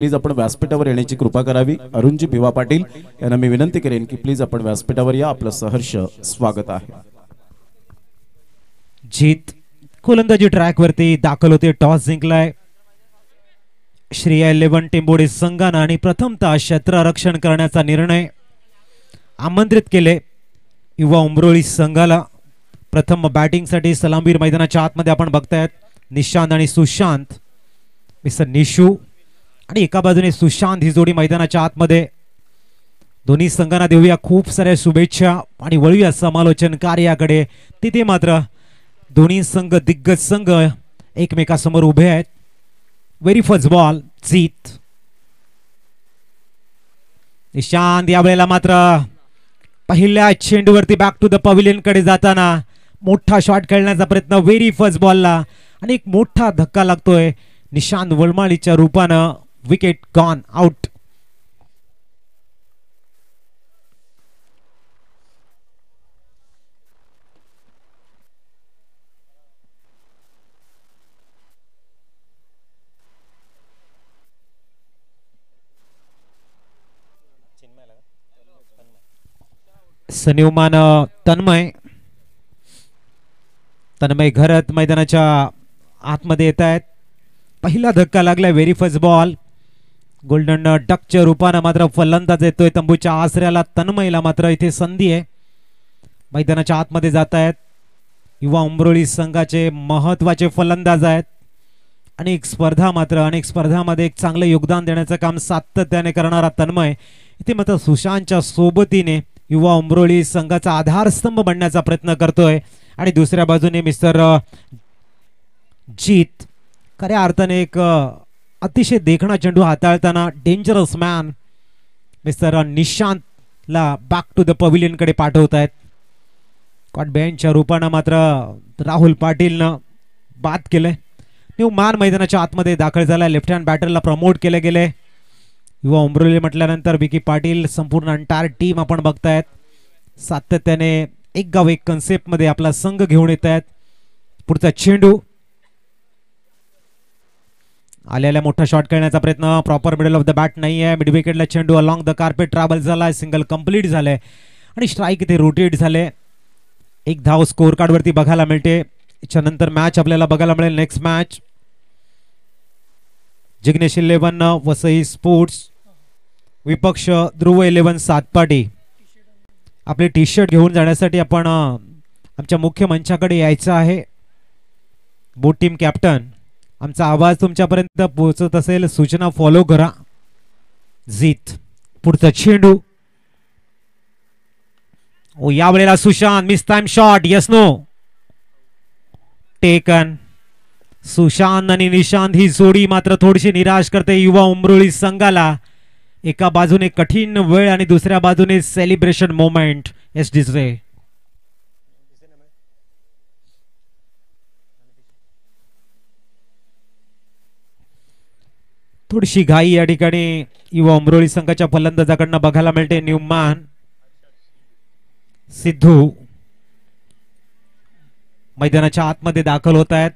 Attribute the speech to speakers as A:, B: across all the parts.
A: Please आपण व्यासपीठावर येण्याची कृपा करावी। अरुणजी भिवा पाटील यांना मी विनंती करेन की प्लीज आपण व्यासपीठावर या, आपलं सहर्ष स्वागत आहे।
B: जीत गोलंदाजी ट्रॅक वरती दाखल होते, टॉस जिंकलाय श्रेया 11 टेंबोडे संघाने आणि प्रथमतः क्षेत्ररक्षण करण्याचा निर्णय आमंत्रित केले युवा उमरोळी संघाला। प्रथम बॅटिंगसाठी सलामवीर मैदानाच्या आतमध्ये आपण बघतायत निशांत आणि सुशांत, मिस्टर निशू आणि एका बाजूने सुशांत ही जोडी मैदानाच्या आतमध्ये। दोन्ही संघांना देऊया खूप साऱ्या शुभेच्छा आणि वळूया समालोचन कार्याकडे। तिथे मात्र दोन्ही संघ दिग्गज संघ एकमेकांसमोर उभे आहेत। व्हेरी फर्स्ट बॉल जीत, निशांत यावेळेला मात्र पहिल्या चेंडूवरती बॅक टू द पवेलियन कडे जाताना मोठा शॉट खेळण्याचा प्रयत्न व्हेरी फर्स्ट बॉलला आणि एक मोठा धक्का लागतोय निशांत वळमाळीच्या रूपानं। Wicket gone out. सन्युमान तन्मय घरत मैदानाच्या आतमध्ये येत आहेत। पहिला धक्का लागलाय, व्हेरी फर्स्ट बॉल। गोल्डन डकच्या रूपानं मात्र फलंदाज येतोय तंबूच्या आसऱ्याला। तन्मयला मात्र इथे संधी आहे, मैदानाच्या आतमध्ये जात आहेत। युवा उमरोळी संघाचे महत्वाचे फलंदाज आहेत। अनेक स्पर्धामध्ये एक चांगलं योगदान देण्याचं काम सातत्याने करणारा तन्मय इथे मात्र सुशांतच्या सोबतीने युवा उमरोळी संघाचा आधारस्तंभ बनण्याचा प्रयत्न करतोय। आणि दुसऱ्या बाजूने मिस्टर जीत खऱ्या अर्थाने एक अतिशय देखणा चेंडू हाताळताना डेंजरस मॅन मिस्टर निशांतला बॅक टू द पवेलियन कडे पाठवत आहेत। कॉट बँचच्या रूपानं मात्र राहुल पाटीलनं बाद केलंय। न्यू मॅन मैदानाच्या आतमध्ये दाखल झालाय। लेफ्ट हँड बॅटरला प्रमोट केले गेले। युवा उमरोळी म्हटल्यानंतर विकी पाटील संपूर्ण अंटायर टीम आपण बघतायत सातत्याने एक गाव एक कन्सेप्ट मध्ये आपला संघ घेऊन येत आहेत। पुढचा चेंडू आलेला मोठा शॉट खेळण्याचा प्रयत्न, proper middle of the bat नाही आहे। मिड विकेटला चेंडू अलॉंग द कार्पेट ट्रॅव्हल झाला, सिंगल कंप्लीट झाले आणि स्ट्राईक इथे रोटेट झाले। एक धाव स्कोर कार्ड वरती बघायला मिळते। त्यानंतर मॅच आपल्याला बघायला मिळेल next match Jignesh 11 Vasai sports विपक्ष ध्रुव 11 सातपाटी। आपले टी शर्ट घेऊन जाण्यासाठी आपण आमच्या मुख्य मंचाकडे यायचं आहे। बोट टीम कॅप्टन, आमचा आवाज तुमच्यापर्यंत पोहोचत असेल, सूचना फॉलो करा। जीत पुढचा चेंडू, ओ यावेळेला Sushant miss time shot, yes know taken. Sushant आणि निशांत ही जोडी मात्र थोडीशी निराश करते युवा उमरोळी संघाला। एका बाजूने कठीण वेळ आणि दुसऱ्या बाजूने सेलिब्रेशन मोमेंट। एस डिसरे थोडीशी घाई या ठिकाणी युवा उमरोळी संघाच्या फलंदाजाकडनं बघायला मिळते। न्यूमॅन सिद्धू मैदानाच्या आतमध्ये दाखल होत आहेत।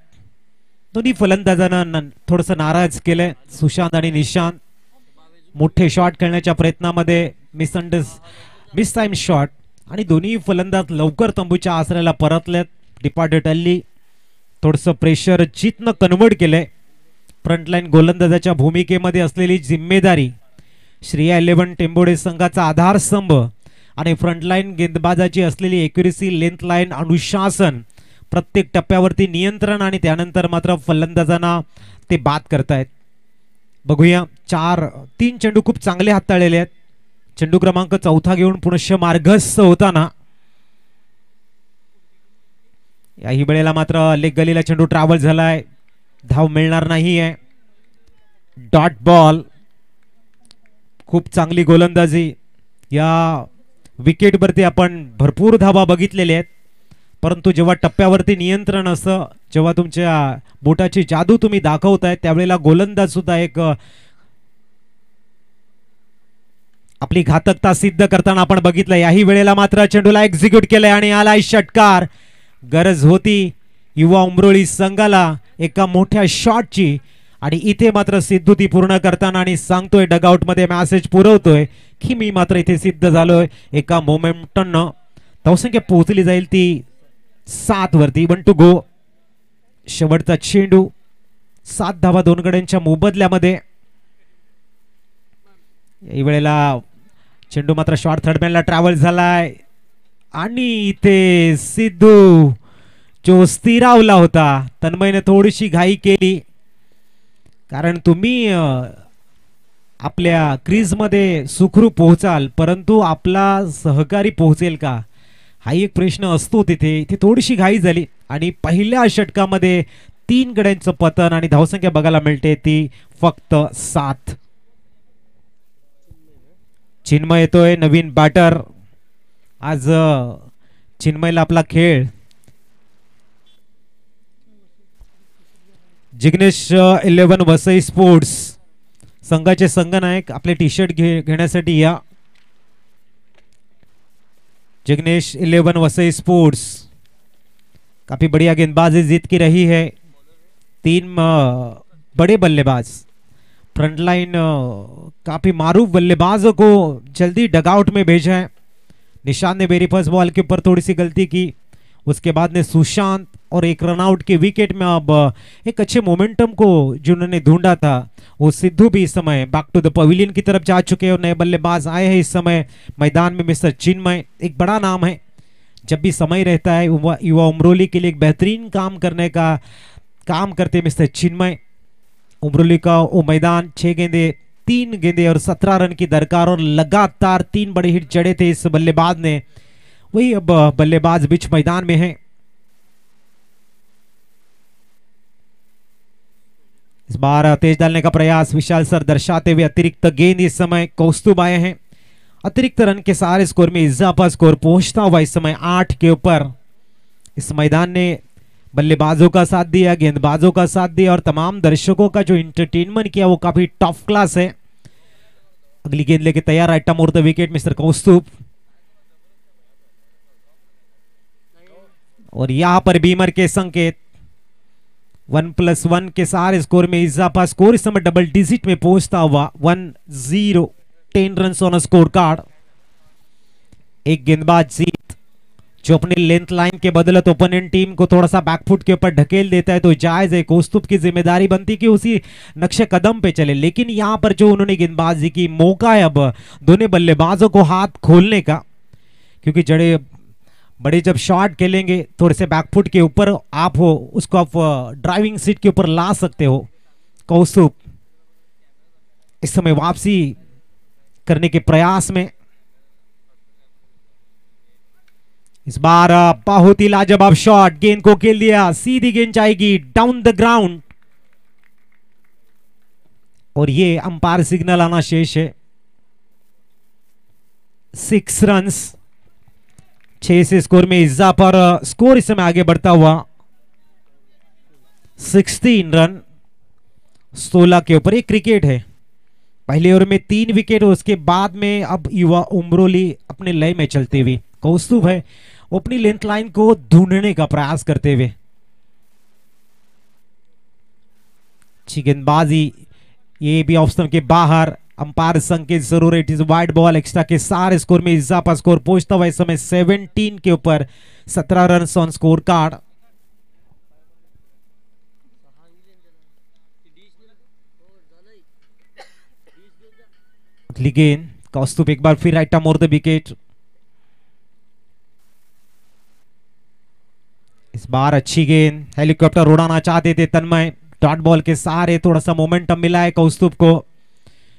B: दोन्ही फलंदाजांना थोडस नाराज केलंय सुशांत आणि निशांत। मोठे शॉट खेळण्याच्या प्रयत्नामध्ये मिस टाइम शॉट आणि दोन्ही फलंदाज लवकर तंबूच्या आसऱ्याला परतलेत। डिपार्टेड अल्ली थोडस प्रेशर जीतनं कन्वर्ट केलंय। फ्रंटलाईन गोलंदाजाच्या भूमिकेमध्ये असलेली जिम्मेदारी श्रेया 11 टेंबोडे संघाचा आधारस्तंभ आणि फ्रंटलाईन गेंदबाजाची असलेली एक्युरेसी, लेंथ लाईन, अनुशासन, प्रत्येक टप्प्यावरती नियंत्रण आणि त्यानंतर मात्र फलंदाजांना ते बाद करतायत। बघूया 3 चेंडू खूप चांगले हाताळलेले आहेत। चेंडू क्रमांक 4 घेऊन पुनश्च मार्गस्थ होताना याही वेळेला मात्र लेग गलीला चेंडू ट्रॅव्हल झालाय, धाव मिळणार नाहीये। डॉट बॉल, खूप चांगली गोलंदाजी या विकेटवरती आपण भरपूर धावा बघितलेल्या आहेत, परंतु जेव्हा टप्प्यावरती नियंत्रण असतं, जेव्हा तुमच्या बोटाची जादू तुम्ही दाखवताय त्यावेळेला गोलंदाज सुद्धा एक आपली घातकता सिद्ध करताना आपण बघितलं। याही वेळेला मात्र चेंडूला एक्झिक्यूट केलंय आणि आलाय षटकार। गरज होती युवा उमरोळी संघाला एका मोठ्या शॉटची आणि इथे मात्र सिद्धू ती पूर्ण करताना आणि सांगतोय डगआउट मध्ये मेसेज पुरवतोय की मी मात्र इथे सिद्ध झालोय एका मोमेंटनं. धावसंख्या पोहोचली जाईल ती 7 वरती. 1 टू गो. शेवटचा चेंडू 7 धावा 2 गड्यांच्या मोबदल्यामध्ये. या वेळेला चेंडू मात्र शॉर्ट थर्डमॅनला ट्रॅव्हल झालाय आणि इथे सिद्धू जो स्थिरावला होता तन्मयने थोडीशी घाई केली, कारण तुम्ही आपल्या क्रीज मध्ये सुखरूप पोहोचाल परंतु आपला सहकारी पोहोचेल का हा एक प्रश्न असतो. तिथे थोडीशी घाई झाली आणि पहिल्या षटकामध्ये 3 गड्यांचं पतन आणि धावसंख्या बघायला मिळते ती फक्त 7. चिन्मय येतोय नवीन बॅटर. आज चिन्मयला आपला खेळ. जिग्नेश 11 वसई स्पोर्ट्स संघाचे संघनायक आपले टी शर्ट घेण्यासाठी या. जिग्नेश 11 वसई स्पोर्ट्स. काफी बढ़िया गेंदबाजी जीत की रही है. 3 बड़े बल्लेबाज फ्रंटलाइन काफी मारूफ बल्लेबाजों को जल्दी डगआउट में भेजा है. निशांत ने मेरी फर्स्ट बॉल के ऊपर थोड़ी सी गलती की, उसके बाद ने सुशांत और एक रनआउट के विकेट में अब एक अच्छे मोमेंटम को जिन्होंने ढूंढा था वो सिद्धू भी इस समय बैक टू द पवेलियन की तरफ जा चुके हैं और नए बल्लेबाज आए हैं इस समय मैदान में. मिस्टर चिन्मय एक बड़ा नाम है. जब भी समय रहता है युवा उमरोली के लिए एक बेहतरीन काम करने का काम करते मिस्टर चिन्मय. उमरोली का वो मैदान 6 गेंदे 3 गेंदे और 17 रन की दरकार और लगातार 3 बड़े हिट जड़े थे इस बल्लेबाज ने. वही अब बल्लेबाज बीच मैदान में है. इस बार तेज डालने का प्रयास विशाल सर दर्शाते हुए अतिरिक्त गेंद इस समय कौस्तुभ आए हैं. अतिरिक्त रन के सारे स्कोर में इजाफा स्कोर पहुंचता हुआ इस समय 8 के ऊपर. इस मैदान ने बल्लेबाजों का साथ दिया, गेंदबाजों का साथ दिया और तमाम दर्शकों का जो एंटरटेनमेंट किया वो काफी टफ क्लास है. अगली गेंद लेके तैयार right more the wicket mister Kaustubh. और यहां पर बीमर के संकेत 1+1 के सारे स्कोर में इजाफा. स्कोर इस समय डबल डिजिट में पहुंचता हुआ 1-0. 10 रन ऑन स्कोर कार्ड. एक गेंदबाज जीत जो अपने लेंथ लाइन के बदलत ओपोनेंट टीम को थोड़ा सा बैकफुट के ऊपर ढकेल देता है तो जायज है. कौस्तुभ की जिम्मेदारी बनती कि उसी नक्शे कदम पे चले, लेकिन यहां पर जो उन्होंने गेंदबाजी की मौका है अब दोनों बल्लेबाजों को हाथ खोलने का, क्योंकि जड़े बड़े जब शॉट खेलेंगे थोड़े से बैकफुट के ऊपर आप हो उसको आप ड्राइविंग सीट के ऊपर ला सकते हो. कौस्तुभ इस समय वापसी करने के प्रयास में. इस बार बहुत ही लाजवाब शॉट. गेंद को खेल दिया, सीधी गेंद जाएगी डाउन द ग्राउंड और ये अंपायर सिग्नल आना शेष है. 6 रन्स 6 से स्कोर में इजाफा और स्कोर इस समय आगे बढ़ता हुआ 16 रन 16 के ऊपर. एक क्रिकेट है. पहले ओवर में 3 विकेट, उसके बाद में अब युवा उमरोली अपने लय में चलते हुए. कौस्तुभ है वो अपनी लेंथ लाइन को ढूंढने का प्रयास करते हुए. अच्छी गेंदबाजी, ये भी ऑफ स्टंप के बाहर. अंपायर संकेत जरूर. It is wide ball. Extra के सारे स्कोर में इजाफा. स्कोर पहुंचता हुआ इस समय 17 के ऊपर. 17 रन ऑन स्कोर कार्ड. अगली गेंद कौस्तुभ एक बार फिर राइट मोर द विकेट. इस बार अच्छी गेंद. हेलीकॉप्टर उड़ाना चाहते थे तन्मय. डॉट बॉल के सहारे थोड़ा सा मोमेंटम मिला है कौस्तुभ को.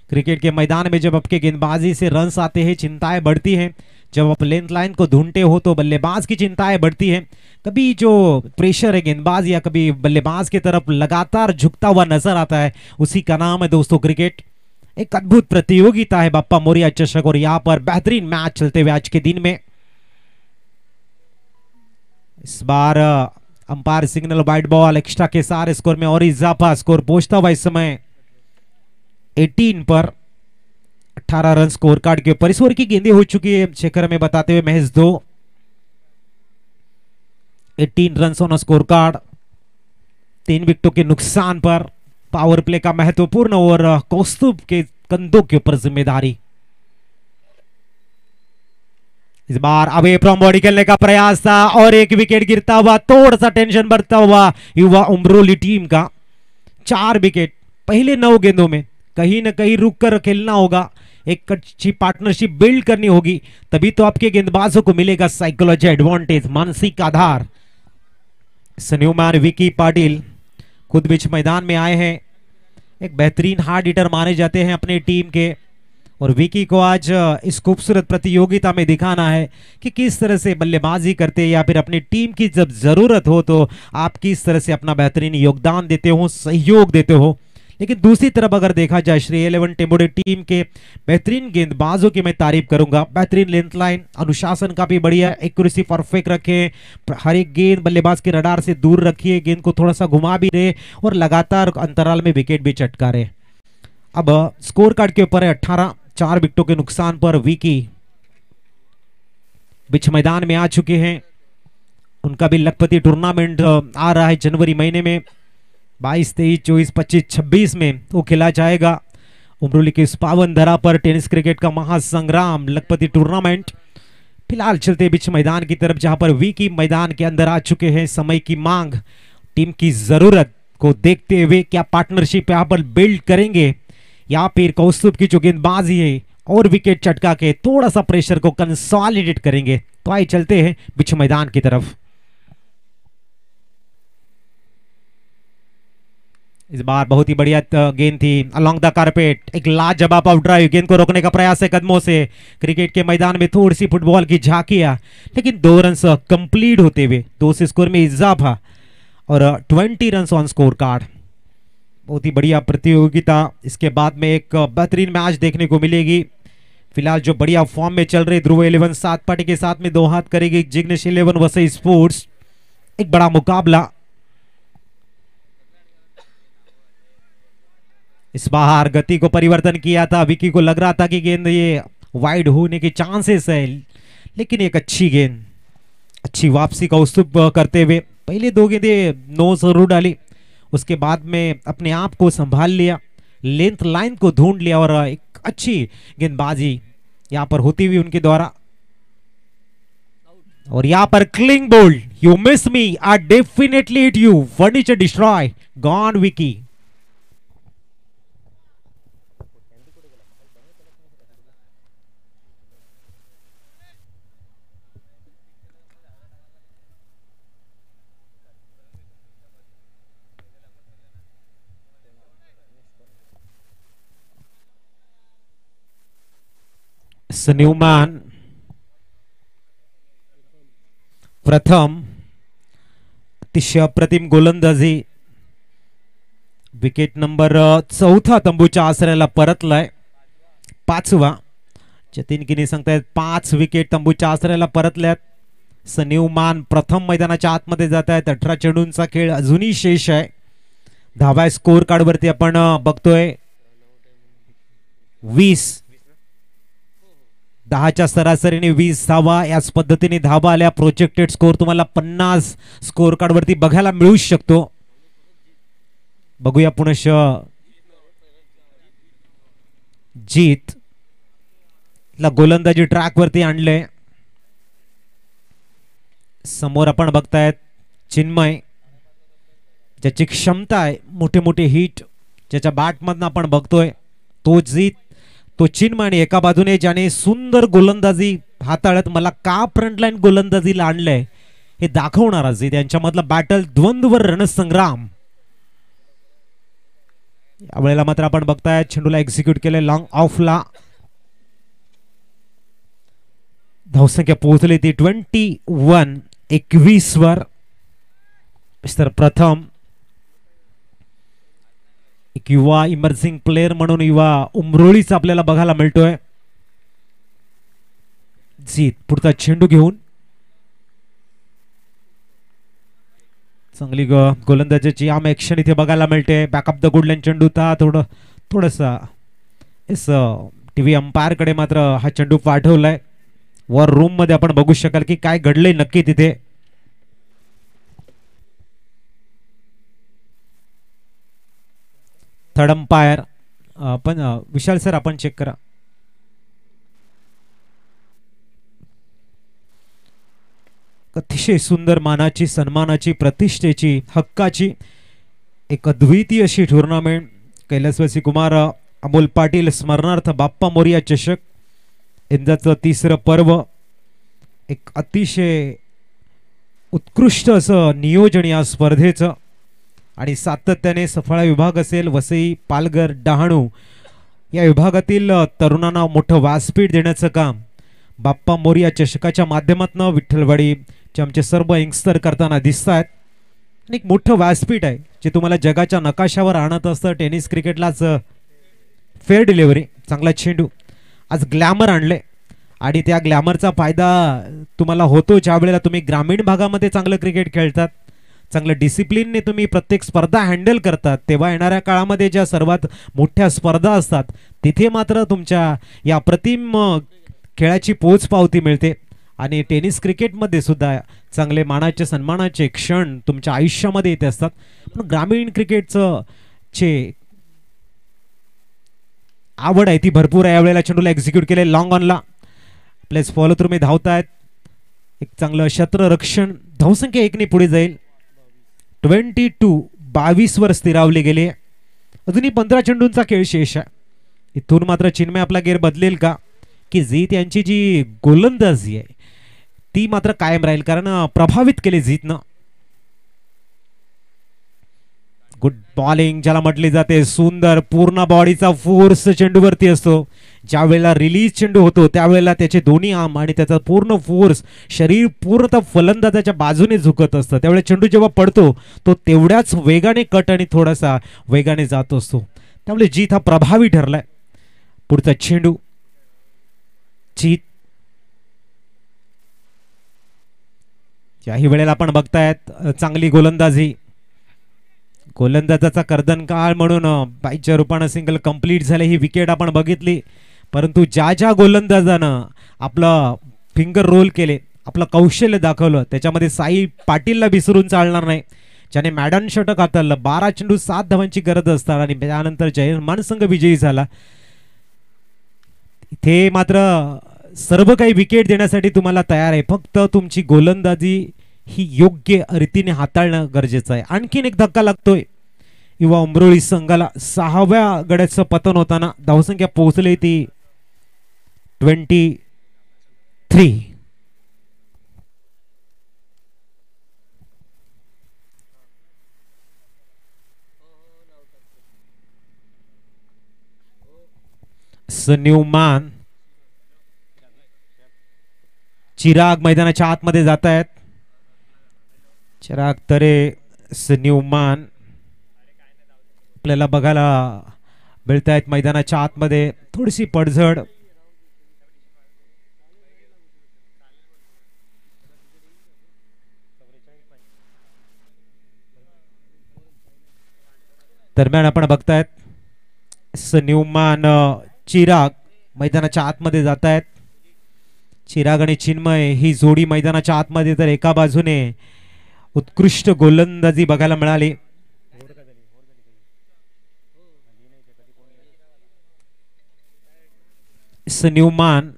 B: क्रिकेट के मैदान में जब आपके गेंदबाजी से रन्स आते हैं चिंताएं बढ़ती हैं. जब आप लेंथ लाइन को ढूंढते हो तो बल्लेबाज की चिंताएं बढ़ती हैं. कभी जो प्रेशर है गेंदबाज या कभी बल्लेबाज की तरफ लगातार झुकता हुआ नजर आता है, उसी का नाम है दोस्तों क्रिकेट. एक अद्भुत प्रतियोगिता है बाप्पा मोरिया चषक और यहां पर बेहतरीन मैच चलते हुए आज के दिन में. इस बार umpire signal wide ball. Extra के सारे स्कोर में और इजाफा. स्कोर पहुंचता हुआ इस समय 18 पर. 18 रन स्कोर कार्ड के ऊपर. इस ओवर की गेंदें हो चुकी है शेखर में बताते हुए महज 2. 18 रन ऑन स्कोर कार्ड. 3 विकेटों के नुकसान पर पावर प्ले का महत्वपूर्ण ओवर कौस्तुभ के कंधों के ऊपर जिम्मेदारी। इस बार अवे फ्रॉम बॉडी खेलने का प्रयास था और एक विकेट गिरता हुआ, थोड़ा सा टेंशन बढ़ता हुआ युवा उमरोली टीम का। 4 विकेट पहले 9 गेंदों में, कहीं ना कहीं रुक कर खेलना होगा, एक अच्छी पार्टनरशिप बिल्ड करनी होगी, तभी तो आपके गेंदबाजों को मिलेगा साइकोलॉजी एडवांटेज, मानसिक आधार। सन्यूमान विकी पाटिल खुद बीच मैदान में आए हैं, एक बेहतरीन हार्ड हिटर माने जाते हैं अपनी टीम के, और विकी को आज इस खूबसूरत प्रतियोगिता में दिखाना है कि किस तरह से बल्लेबाजी करते या फिर अपनी टीम की जब जरूरत हो तो आप किस तरह से अपना बेहतरीन योगदान देते हो, सहयोग देते हो। लेकिन दूसरी तरफ अगर देखा जाए श्री 11 टेम्बोडे टीम के बेहतरीन गेंदबाजों की मैं तारीफ करूंगा। बेहतरीन लेंथ लाइन, अनुशासन काफी बढ़िया, एक्यूरेसी परफेक्ट रखे, हर एक गेंद बल्लेबाज के रडार से दूर रखिए, गेंद को थोड़ा सा घुमा भी रहे और लगातार अंतराल में विकेट भी चटका रहे। अब स्कोर कार्ड के ऊपर है 18, 4 विकेटों के नुकसान पर विकी बीच मैदान में आ चुके हैं। उनका भी लखपति टूर्नामेंट आ रहा है जनवरी महीने में, 22, 23, 24, 25, 26 में वो खेला जाएगा। उमरोली के इस पावन धरा पर टेनिस क्रिकेट का महासंग्राम लखपति टूर्नामेंट। फिलहाल चलते बीच मैदान की तरफ, जहां पर विकी मैदान के अंदर आ चुके हैं। समय की मांग, टीम की जरूरत को देखते हुए क्या पार्टनरशिप यहां पर बिल्ड करेंगे या फिर कौस्तुभ की जो गेंदबाजी है और विकेट चटका के थोड़ा सा प्रेशर को कंसोलिडेट करेंगे। तो आइए चलते हैं बीच मैदान की तरफ। इस बार बहुत ही बढ़िया गेंद थी अलोंग द कारपेट, एक लाजवाब आउट ड्राइव, गेंद को रोकने का प्रयास है कदमों से। क्रिकेट के मैदान में थोड़ी सी फुटबॉल की झांकियां, लेकिन 2 रन कंप्लीट होते हुए 2 से स्कोर में इजाफा और 20 रन ऑन स्कोर कार्ड। बहुत ही बढ़िया प्रतियोगिता। इसके बाद में एक बेहतरीन मैच देखने को मिलेगी। फिलहाल जो बढ़िया फॉर्म में चल रहे ध्रुव 11 सात पार्टी के साथ में 2 हाथ करेगी जिग्नेश 11 वसई स्पोर्ट्स। एक बड़ा मुकाबला। इस बार गति को परिवर्तन किया था, विकी को लग रहा था कि गेंद ये वाइड होने के चांसेस है, लेकिन एक अच्छी गेंद, अच्छी वापसी का कौस्तुभ करते हुए पहले 2 गेंदें 9 जरूर डाली, उसके बाद में अपने आप को संभाल लिया, लेंथ लाइन को ढूंढ लिया और एक अच्छी गेंदबाजी यहां पर होती हुई उनके द्वारा। और यहां पर clean bowled, you miss me I definitely hit you, furniture destroy, gone विकी। न्यूमैन प्रथम, अतिशय अप्रतिम गोलंदाजी, विकेट नंबर 4 तंबूच्या आसऱ्याला परतलाय, 5वा। जतीन गिनी सांगतायत 5 विकेट तंबूच्या आसऱ्याला परतल्यात। सन्यूमान प्रथम मैदानाच्या आतमध्ये जात आहेत। 18 चेंडूंचा खेळ अजूनही शेष आहे। धावा स्कोर कार्ड वरती आपण बघतोय 20, 10च्या सरासरीने 20 धावा, याच पद्धतीने धावा आल्या। प्रोजेक्टेड स्कोर तुम्हाला 50 स्कोर कार्ड वरती बघायला मिळू शकतो। बघूया पुनश जीत ला गोलंदाजी ट्रॅक वरती आणले। समोर आपण बघतायत चिन्मय, ज्याची क्षमता आहे मोठे मोठे हिट, ज्याच्या बॅट मधून आपण बघतोय तो जीत, तो चिन्मय, आणि एका बाजूने ज्याने सुंदर गोलंदाजी हाताळत मला का फ्रंटलाईन गोलंदाजीला आणलंय हे दाखवणारा जीत, यांच्यामधला बॅटल, द्वंद्व रणसंग्राम। यावेळेला मात्र आपण बघताय चेंडूला एक्झिक्यूट केले लॉंग ऑफला। धावसंख्या पोहोचली ती 21, 21 वर। तर प्रथम एक युवा इमर्जिंग प्लेयर म्हणून युवा उमरोळीच आपल्याला बघायला मिळतोय। जीत पुढचा चेंडू घेऊन चांगली गोलंदाजीची आम ऍक्शन इथे बघायला मिळते। बॅकअप द गुडलँड चेंडू था थोडसा इस टीव्ही अंपायर कडे मात्र हा चेंडू पाठवलाय। वर रूम मध्ये आपण बघू शकाल की काय घडले नक्की तिथे। थर्ड अंपायर पण विशाल सर आपण चेक करा. अतिशय सुंदर मानाची, सन्मानाची, प्रतिष्ठेची, हक्काची एक अद्वितीय अशी टुर्नामेंट. कैलासवासी कुमार अमोल पाटील स्मरणार्थ बाप्पा मोरया चषक यंदाचं तिसरं पर्व. एक अतिशय उत्कृष्ट असं नियोजन या स्पर्धेचं आणि सातत्याने सफळा विभाग असेल, वसई, पालघर, डहाणू या विभागातील तरुणांना मोठं व्यासपीठ देण्याचं काम बाप्पा मोरया चषकाच्या माध्यमातून विठ्ठलवाडीचे आमचे सर्व यंगस्टर करताना दिसत आहेत. एक मोठं व्यासपीठ आहे जे तुम्हाला जगाच्या नकाशावर आणत असतं. टेनिस क्रिकेटलाच फेअर डिलिव्हरी, चांगला चेंडू, आज ग्लॅमर आणले आणि त्या ग्लॅमरचा फायदा तुम्हाला होतो ज्या वेळेला तुम्ही ग्रामीण भागामध्ये चांगलं क्रिकेट खेळतात, चांगलं डिसिप्लिनने तुम्ही प्रत्येक स्पर्धा हँडल करतात. तेव्हा येणाऱ्या काळामध्ये ज्या सर्वात मोठ्या स्पर्धा असतात तिथे मात्र तुमच्या या अप्रतिम खेळाची पोचपावती मिळते. आणि टेनिस क्रिकेटमध्ये सुद्धा चांगले मानाचे, सन्मानाचे क्षण तुमच्या आयुष्यामध्ये येते असतात. पण ग्रामीण क्रिकेटचं चे आवड आहे ती भरपूर आहे. यावेळेला चेंडूला एक्झिक्यूट केले लॉंग ऑनला. प्लेस फॉलो थ्रू मध्ये धावतायत. एक चांगलं क्षेत्ररक्षण, धावसंख्या 1 ने पुढे जाईल. 22 वर स्थिरावले गेले. अजूनही 15 चेंडूंचा खेळ शेष आहे. इथून मात्र चिन्मय आपला गेर बदलेल का, की झीत यांची जी गोलंदाजी आहे ती मात्र कायम राहील, कारण प्रभावित केले झीतनं. गुड बॉलिंग ज्याला म्हटली जाते, सुंदर पूर्ण बॉडीचा फोर्स चेंडूवरती असतो. ज्या वेळेला रिलीज चेंडू होतो त्यावेळेला त्याचे दोन्ही आर्म आणि त्याचा पूर्ण फोर्स, शरीर पूर्णतः फलंदाजाच्या बाजूने झुकत असतं. त्यावेळेला चेंडू जेव्हा पडतो तो तेवढ्याच वेगाने कट आणि थोडासा वेगाने जात असतो. त्यामुळे जीत हा प्रभावी ठरलाय. पुढचा चेंडू, जीत याही वेळेला आपण बघतायत चांगली गोलंदाजी. गोलंदाजाचा कर्दनकाळ म्हणून बाईच्या रूपानं सिंगल कंप्लीट झाले. ही विकेट आपण बघितली, परंतु ज्या गोलंदाजानं आपलं फिंगर रोल केले, आपलं कौशल्य दाखवलं, त्याच्यामध्ये साई पाटीलला विसरून चालणार नाही, ज्याने मॅडन षटक हाताळलं. 12 चेंडू 7 धावांची गरज असतात आणि त्यानंतर जयमान संघ विजयी झाला. इथे मात्र सर्व काही विकेट देण्यासाठी तुम्हाला तयार आहे, फक्त तुमची गोलंदाजी ही योग्य रीतीने हाताळणं गरजेचं आहे. आणखीन एक धक्का लागतोय युवा उमरोळी संघाला. 6व्या गड्याचं पतन होताना धावसंख्या पोहोचली ती 23. न्यूमॅन, चिराग मैदानाच्या आतमध्ये जात आहेत. चिराग तरे, न्यूमॅन आपल्याला बघायला मिळत आहेत मैदानाच्या आतमध्ये. थोडीशी पडझड, दरम्यान आपण बघतायत न्यूमॅन, चिराग मैदानाच्या आतमध्ये जात आहेत. चिराग आणि चिन्मय ही जोडी मैदानाच्या आतमध्ये, तर एका बाजूने उत्कृष्ट गोलंदाजी बघायला मिळाली. न्यूमॅन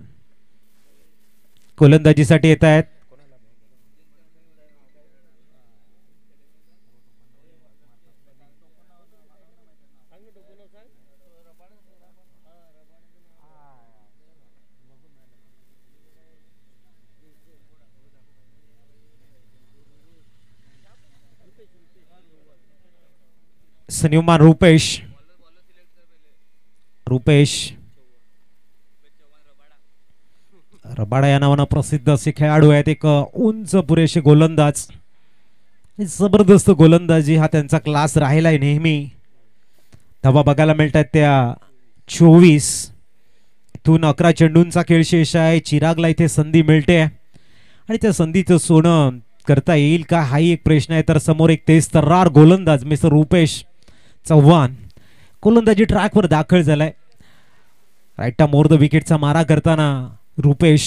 B: गोलंदाजीसाठी येत आहेत. न्यूमॅन, रुपेश रबाडा या नावानं प्रसिद्ध असे खेळाडू आहेत. एक उंच पुरेसे गोलंदाज, जबरदस्त गोलंदाजी हा त्यांचा क्लास राहिलाय नेहमी. धावा बघायला मिळत आहेत त्या 24. इथून 11 चेंडूंचा खेळ शेष आहे. चिरागला इथे संधी मिळते आणि त्या संधीचं सोनं करता येईल का हाही एक प्रश्न आहे. तर समोर एक तेज तर्रार गोलंदाज मिस्टर रुपेश चव्हाण गोलंदाजी ट्रॅकवर दाखल झालाय. राईटा मोर द विकेटचा मारा करताना रुपेश.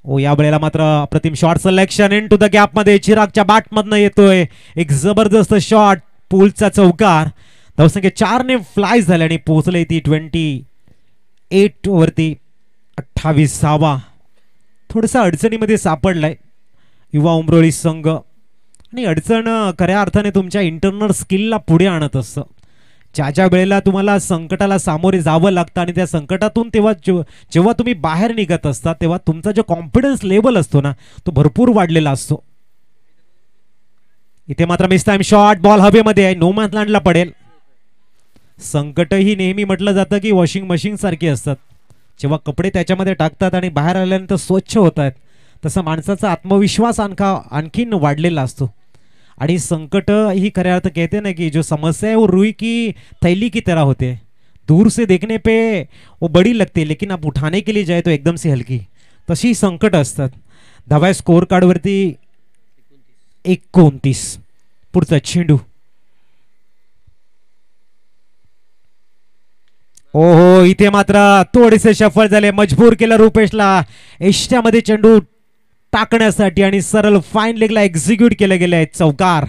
B: या वेळेला मात्र अप्रतिम shot selection into the gap मध्ये चिरागच्या बॅट मधनं येतोय एक जबरदस्त शॉट. पूलचा चौकार. धावसंख्या 4 ने फ्लाय झाले आणि पोहोचले ती 28 वरती. 28 धावा. थोडासा अडचणीमध्ये सापडलाय युवा उमरोळी संघ आणि अडचण खऱ्या अर्थाने तुमच्या इंटरनल स्किलला पुढे आणत असतं. ज्या वेळेला तुम्हाला संकटाला सामोरे जावं लागतं आणि त्या संकटातून तेव्हा जेव्हा तुम्ही बाहेर निघत असता तेव्हा तुमचा जो कॉन्फिडन्स लेवल असतो ना तो भरपूर वाढलेला असतो. इथे मात्र मिस टाइम शॉट. बॉल हवेमध्ये आहे. नो मॅन लँडला पडेल. संकट ही नेहमी म्हटलं जातं की वॉशिंग मशीन सारखी असतात. जेव्हा कपडे त्याच्यामध्ये टाकतात आणि बाहेर आल्यानंतर स्वच्छ होत आहेत तसं माणसाचा आत्मविश्वास आणखीन वाढलेला असतो. आणि संकट ही खऱ्या अर्थ कहते ना कि जो समस्या है वो रुई की थैली की तरह होते. दूर से देखने पे वो बड़ी लगती है लेकिन आप उठाने के लिए जाए तो एकदम से हल्की. तशी संकट असतात. धावा स्कोर कार्ड वरती 29. पुढचा चेंडू. ओहो इथे मात्र थोडेसे सफल झाले. मजबूर केलं रुपेशला एष्ट्यामध्ये चेंडू टाकण्यासाठी आणि सरळ फाईन लेगला एक्झिक्यूट केले गेले. चौकार.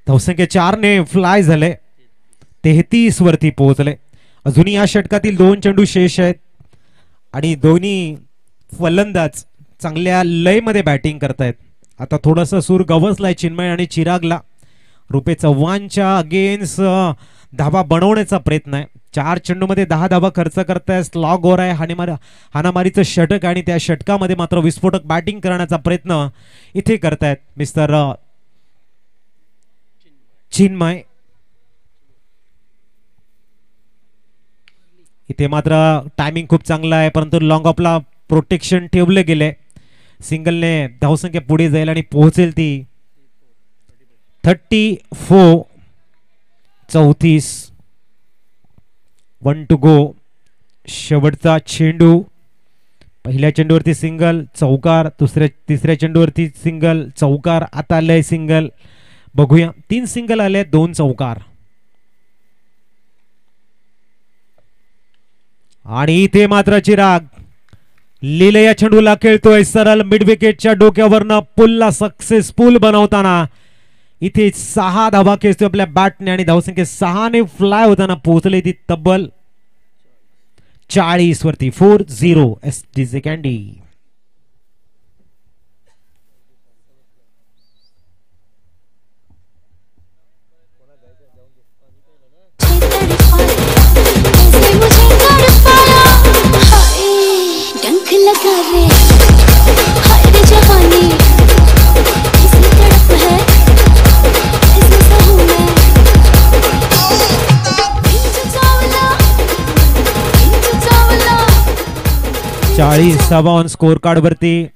B: धावसंख्या 4 ने फ्लाय झाले. 33 वरती पोहोचले. अजूनही या षटकातील 2 चेंडू शेष आहेत आणि दोन्ही फलंदाज चांगल्या लयमध्ये बॅटिंग करतायत. आता थोडासा सूर गवसलाय चिन्मय आणि चिरागला. रुपे चव्हाणच्या अगेन्स्ट धाबा बनवण्याचा प्रयत्न आहे. 4 चेंडूमध्ये 10 धाबा खर्च करताय. स्लॉग ओव्हर आहे. हाणामारीचं षटक आणि त्या षटकामध्ये मात्र विस्फोटक बॅटिंग करण्याचा प्रयत्न इथे करतायत मिस्टर चिन्मय. इथे मात्र टायमिंग खूप चांगला आहे परंतु लॉंग ऑफला प्रोटेक्शन ठेवले गेले. सिंगलने धावसंख्या पुढे जाईल आणि पोहोचेल ती 34. 34. 1 टू गो. शेवटचा चेंडू. पहिल्या चेंडूवरती सिंगल चौकार. तिसऱ्या चेंडूवरती सिंगल चौकार. आता आलंय सिंगल. बघूया 3 सिंगल आले 2 चौकार. आणि इथे मात्र चिराग लिले या चेंडूला खेळतोय सरळ मिड विकेटच्या डोक्यावरनं पुलला सक्सेसफुल बनवताना. इथे 6 धावा खेचतोय आपल्या बॅटने आणि धावसंख्या 6 ने फ्लाय होताना पोहोचले ती तब्बल 40 वरती. 4-0 एसटीजे कॅन्डी. ऑन स्कोर कार्ड वरती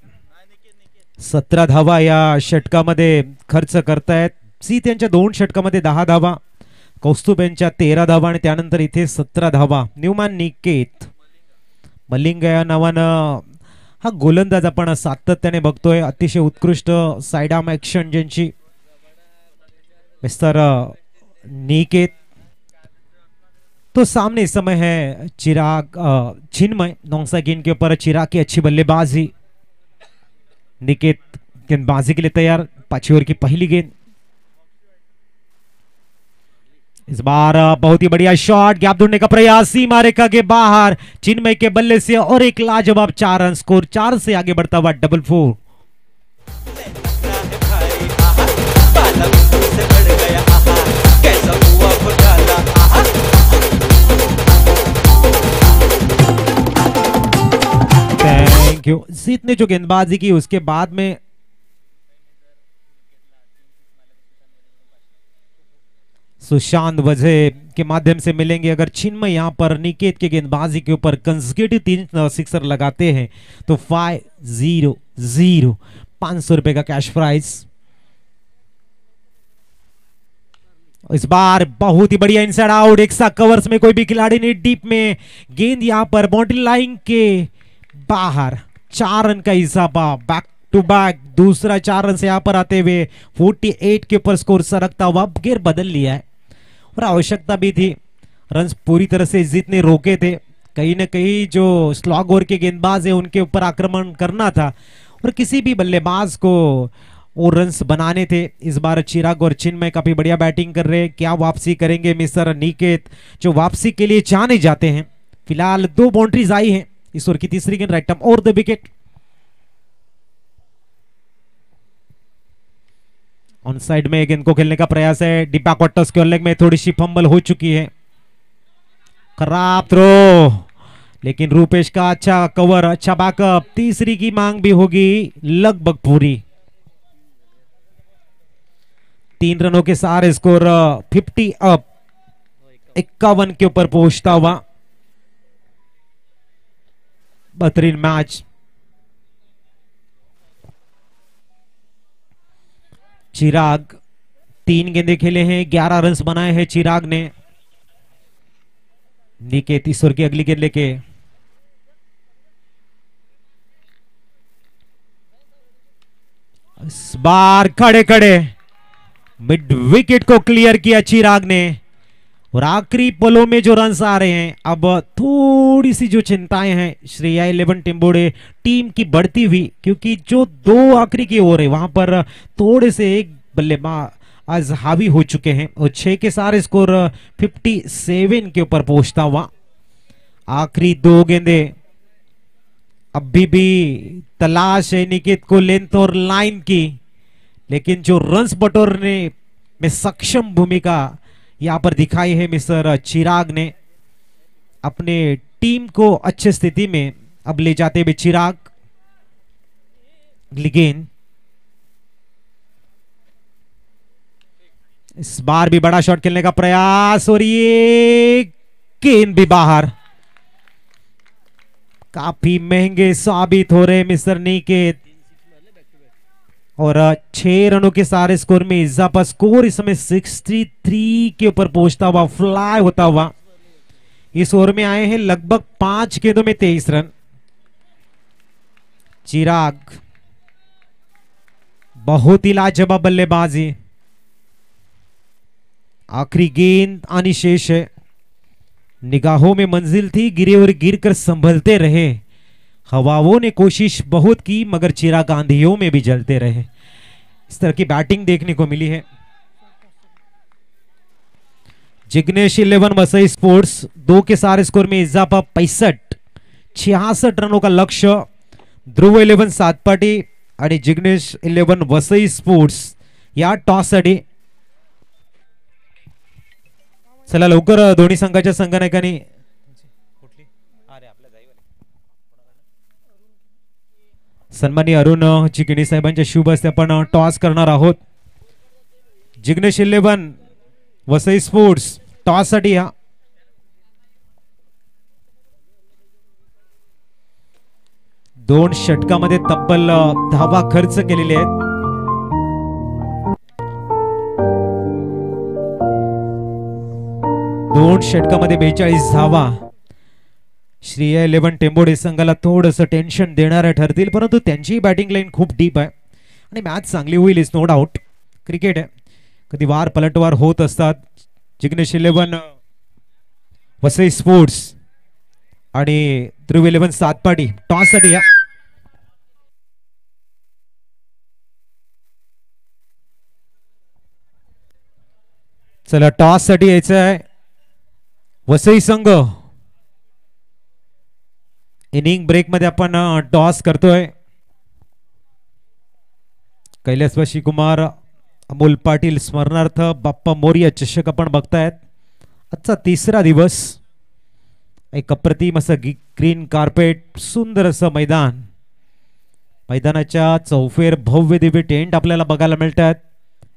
B: 17 धावा या षटकामध्ये खर्च करतायत. सीत यांच्या 2 षटकामध्ये 10 धावा. कौस्तुभ यांच्या 13 धावा आणि त्यानंतर इथे 17 धावा. न्यूमॅन निकेत मलिंग या नावानं हा गोलंदाज आपण सातत्याने बघतोय. अतिशय उत्कृष्ट साइड आर्म ऍक्शन ज्यांची मिस्टर निकेत. तो सामने इस समय है चिराग चिन्मय. नौसा गेंद के ऊपर चिराग की अच्छी बल्लेबाजी. निकेत गेंदबाजी के लिए तैयार. 5 ओवर की पहली गेंद. इस बार बहुत ही बढ़िया शॉट. गैप ढूंढने का प्रयास. सीमा रेखा के बाहर. चिन्मय के बल्ले से और एक लाजवाब 4 रन. स्कोर 4 से आगे बढ़ता हुआ 4-4. Thank you. जीत ने जो गेंदबाजी की उसके बाद में सुशांत वजह के माध्यम से मिलेंगे. अगर चिन्मय यहां पर निकेत के गेंदबाजी के ऊपर कंसेक्यूटिव 3 सिक्सर लगाते हैं तो 5-0-0 500 रुपए का कैश प्राइज. इस बार बहुत ही बढ़िया इनसाइड आउट. एक सा कवर्स में कोई भी खिलाड़ी नहीं. डीप में गेंद यहां पर बाउंड्री लाइन के बाहर. 4 रन का इजाफा. बैक टू बैक दूसरा 4 रन से यहां पर आते हुए 48 के ऊपर स्कोर सरकता हुआ. गेर बदल लिया है और आवश्यकता भी थी. रन पूरी तरह से जीत ने रोके थे. कहीं ना कहीं जो स्लॉग ओवर के गेंदबाज है उनके ऊपर आक्रमण करना था और किसी भी बल्लेबाज को और रन्स बनाने थे। इस बार चिराग और चिन्मय काफी बढ़िया बैटिंग कर रहे हैं। क्या वापसी करेंगे मिस्टर निकेत, जो वापसी के लिए जाने जाते हैं। फिलहाल 2 बाउंड्रीज आई हैं इस ओवर की तीसरी गेंद, राइट आर्म और द विकेट। ऑन साइड में गेंद को खेलने का प्रयास है। डिब्बा क्वार्टर्स के लेग में थोड़ी सी फंबल हो चुकी है। खराब थ्रो, लेकिन रूपेश का अच्छा कवर, अच्छा बैकअप। तीसरी की मांग भी होगी लगभग पूरी। 3 रनों के सारे स्कोर 50 अप, 51 के ऊपर पहुंचता हुआ। बेहतरीन मैच। चिराग 3 गेंदे खेले हैं, 11 रन्स बनाए हैं चिराग ने। निकेत ईश्वर की अगली गेंद लेके इस बार खड़े खड़े मिड विकेट को क्लियर किया चिराग ने। और आखिरी पलों में जो रन्स आ रहे हैं, अब थोड़ी सी जो चिंताएं हैं श्रेया 11 टिम्बोडे टीम की बढ़ती हुई, क्योंकि जो 2 आखिरी की ओवर है वहां पर थोड़े से एक बल्लेबाज हावी हो चुके हैं। और 6 के सारे स्कोर 57 के ऊपर पहुंचता हुआ। आखिरी 2 गेंदे, अभी भी तलाश है निकेत को लेंथ और लाइन की, लेकिन जो रन्स बटोरने में सक्षम भूमिका यहां पर दिखाई है मिस्टर चिराग ने। अपने टीम को अच्छी स्थिति में अब ले जाते हुए चिराग। गेंद इस बार भी बड़ा शॉट खेलने का प्रयास, और ये गेंद भी बाहर। काफी महंगे साबित हो रहे मिस्टर निकेत। और 6 रनों के सारे स्कोर में इजाफा। स्कोर इस समय 63 के ऊपर पहुंचता हुआ, फ्लाई होता हुआ। इस ओवर में आए हैं लगभग 5 गेंदों में 23 रन। चिराग बहुत ही लाजवाब बल्लेबाजी। आखिरी गेंद आनी शेष है। निगाहों में मंजिल थी, गिरे और गिरकर संभलते रहे। हवाओं ने कोशिश बहुत की, मगर चिराग आंधियों में भी जलते रहे। इस तरह की बैटिंग देखने को मिली है। जिग्नेश 11 वसई स्पोर्ट्स 2 के सारे स्कोर में इजाफा 65, 66 रनों का लक्ष्य। ध्रुव 11 सातपाटी आणि जिग्नेश 11 वसई स्पोर्ट्स या टॉस साठी। चला लवकर दोन्ही संघाच्या संघनायकांनी सन्माननीय अरुण चिकिणी साहेबांच्या शुभ हस्ते आपण टॉस करणार आहोत। जिग्नेश 11 वसई स्पोर्ट्स टॉस साठी या। दोन षटकामध्ये तब्बल 10 खर्च केलेले आहेत। दोन षटकामध्ये 42 धावा। श्रेया 11 टेंबोडे संघाला थोडंसं टेन्शन देणारे ठरतील, परंतु त्यांची बॅटिंग लाईन खूप डीप आहे आणि मॅच चांगली होईल, इज नो डाऊट। क्रिकेट आहे, कधी वार पलटवार होत असतात। जिग्नेश 11 वसई स्पोर्ट्स आणि ध्रुव 11 सातपाटी टॉस साठी या। चला टॉस साठी यायचं आहे वसई संघ। इनिंग ब्रेक मध्ये आपण टॉस करतोय। कैलासवासी कुमार अमोल पाटील स्मरणार्थ बाप्पा मोरिया चषक आपण बघतायत। आजचा 3रा दिवस। एक अप्रतिम असं ग्रीन कार्पेट, सुंदर असं मैदान, मैदानाच्या चौफेर भव्य दिव्य टेंट आपल्याला बघायला मिळतात।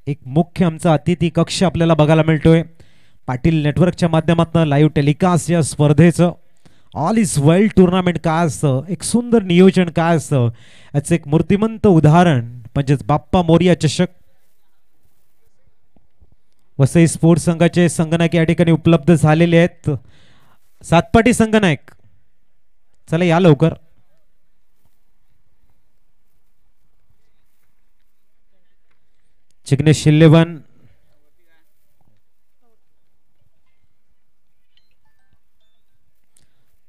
B: एक मुख्य आमचा अतिथी कक्ष आपल्याला बघायला मिळतोय। पाटील नेटवर्कच्या माध्यमातून लाईव्ह टेलिकास्ट या स्पर्धेचं ऑल इज वेल टूर्नामेंट काय असतं, एक सुंदर नियोजन काय असतं, याचं एक मूर्तिमंत उदाहरण म्हणजेच बाप्पा मोरिया चषक। वसई स्पोर्ट्स संघाचे संगणक या ठिकाणी उपलब्ध झालेले आहेत। सातपाटी संगणक, चला या लवकर। जिग्नेश 11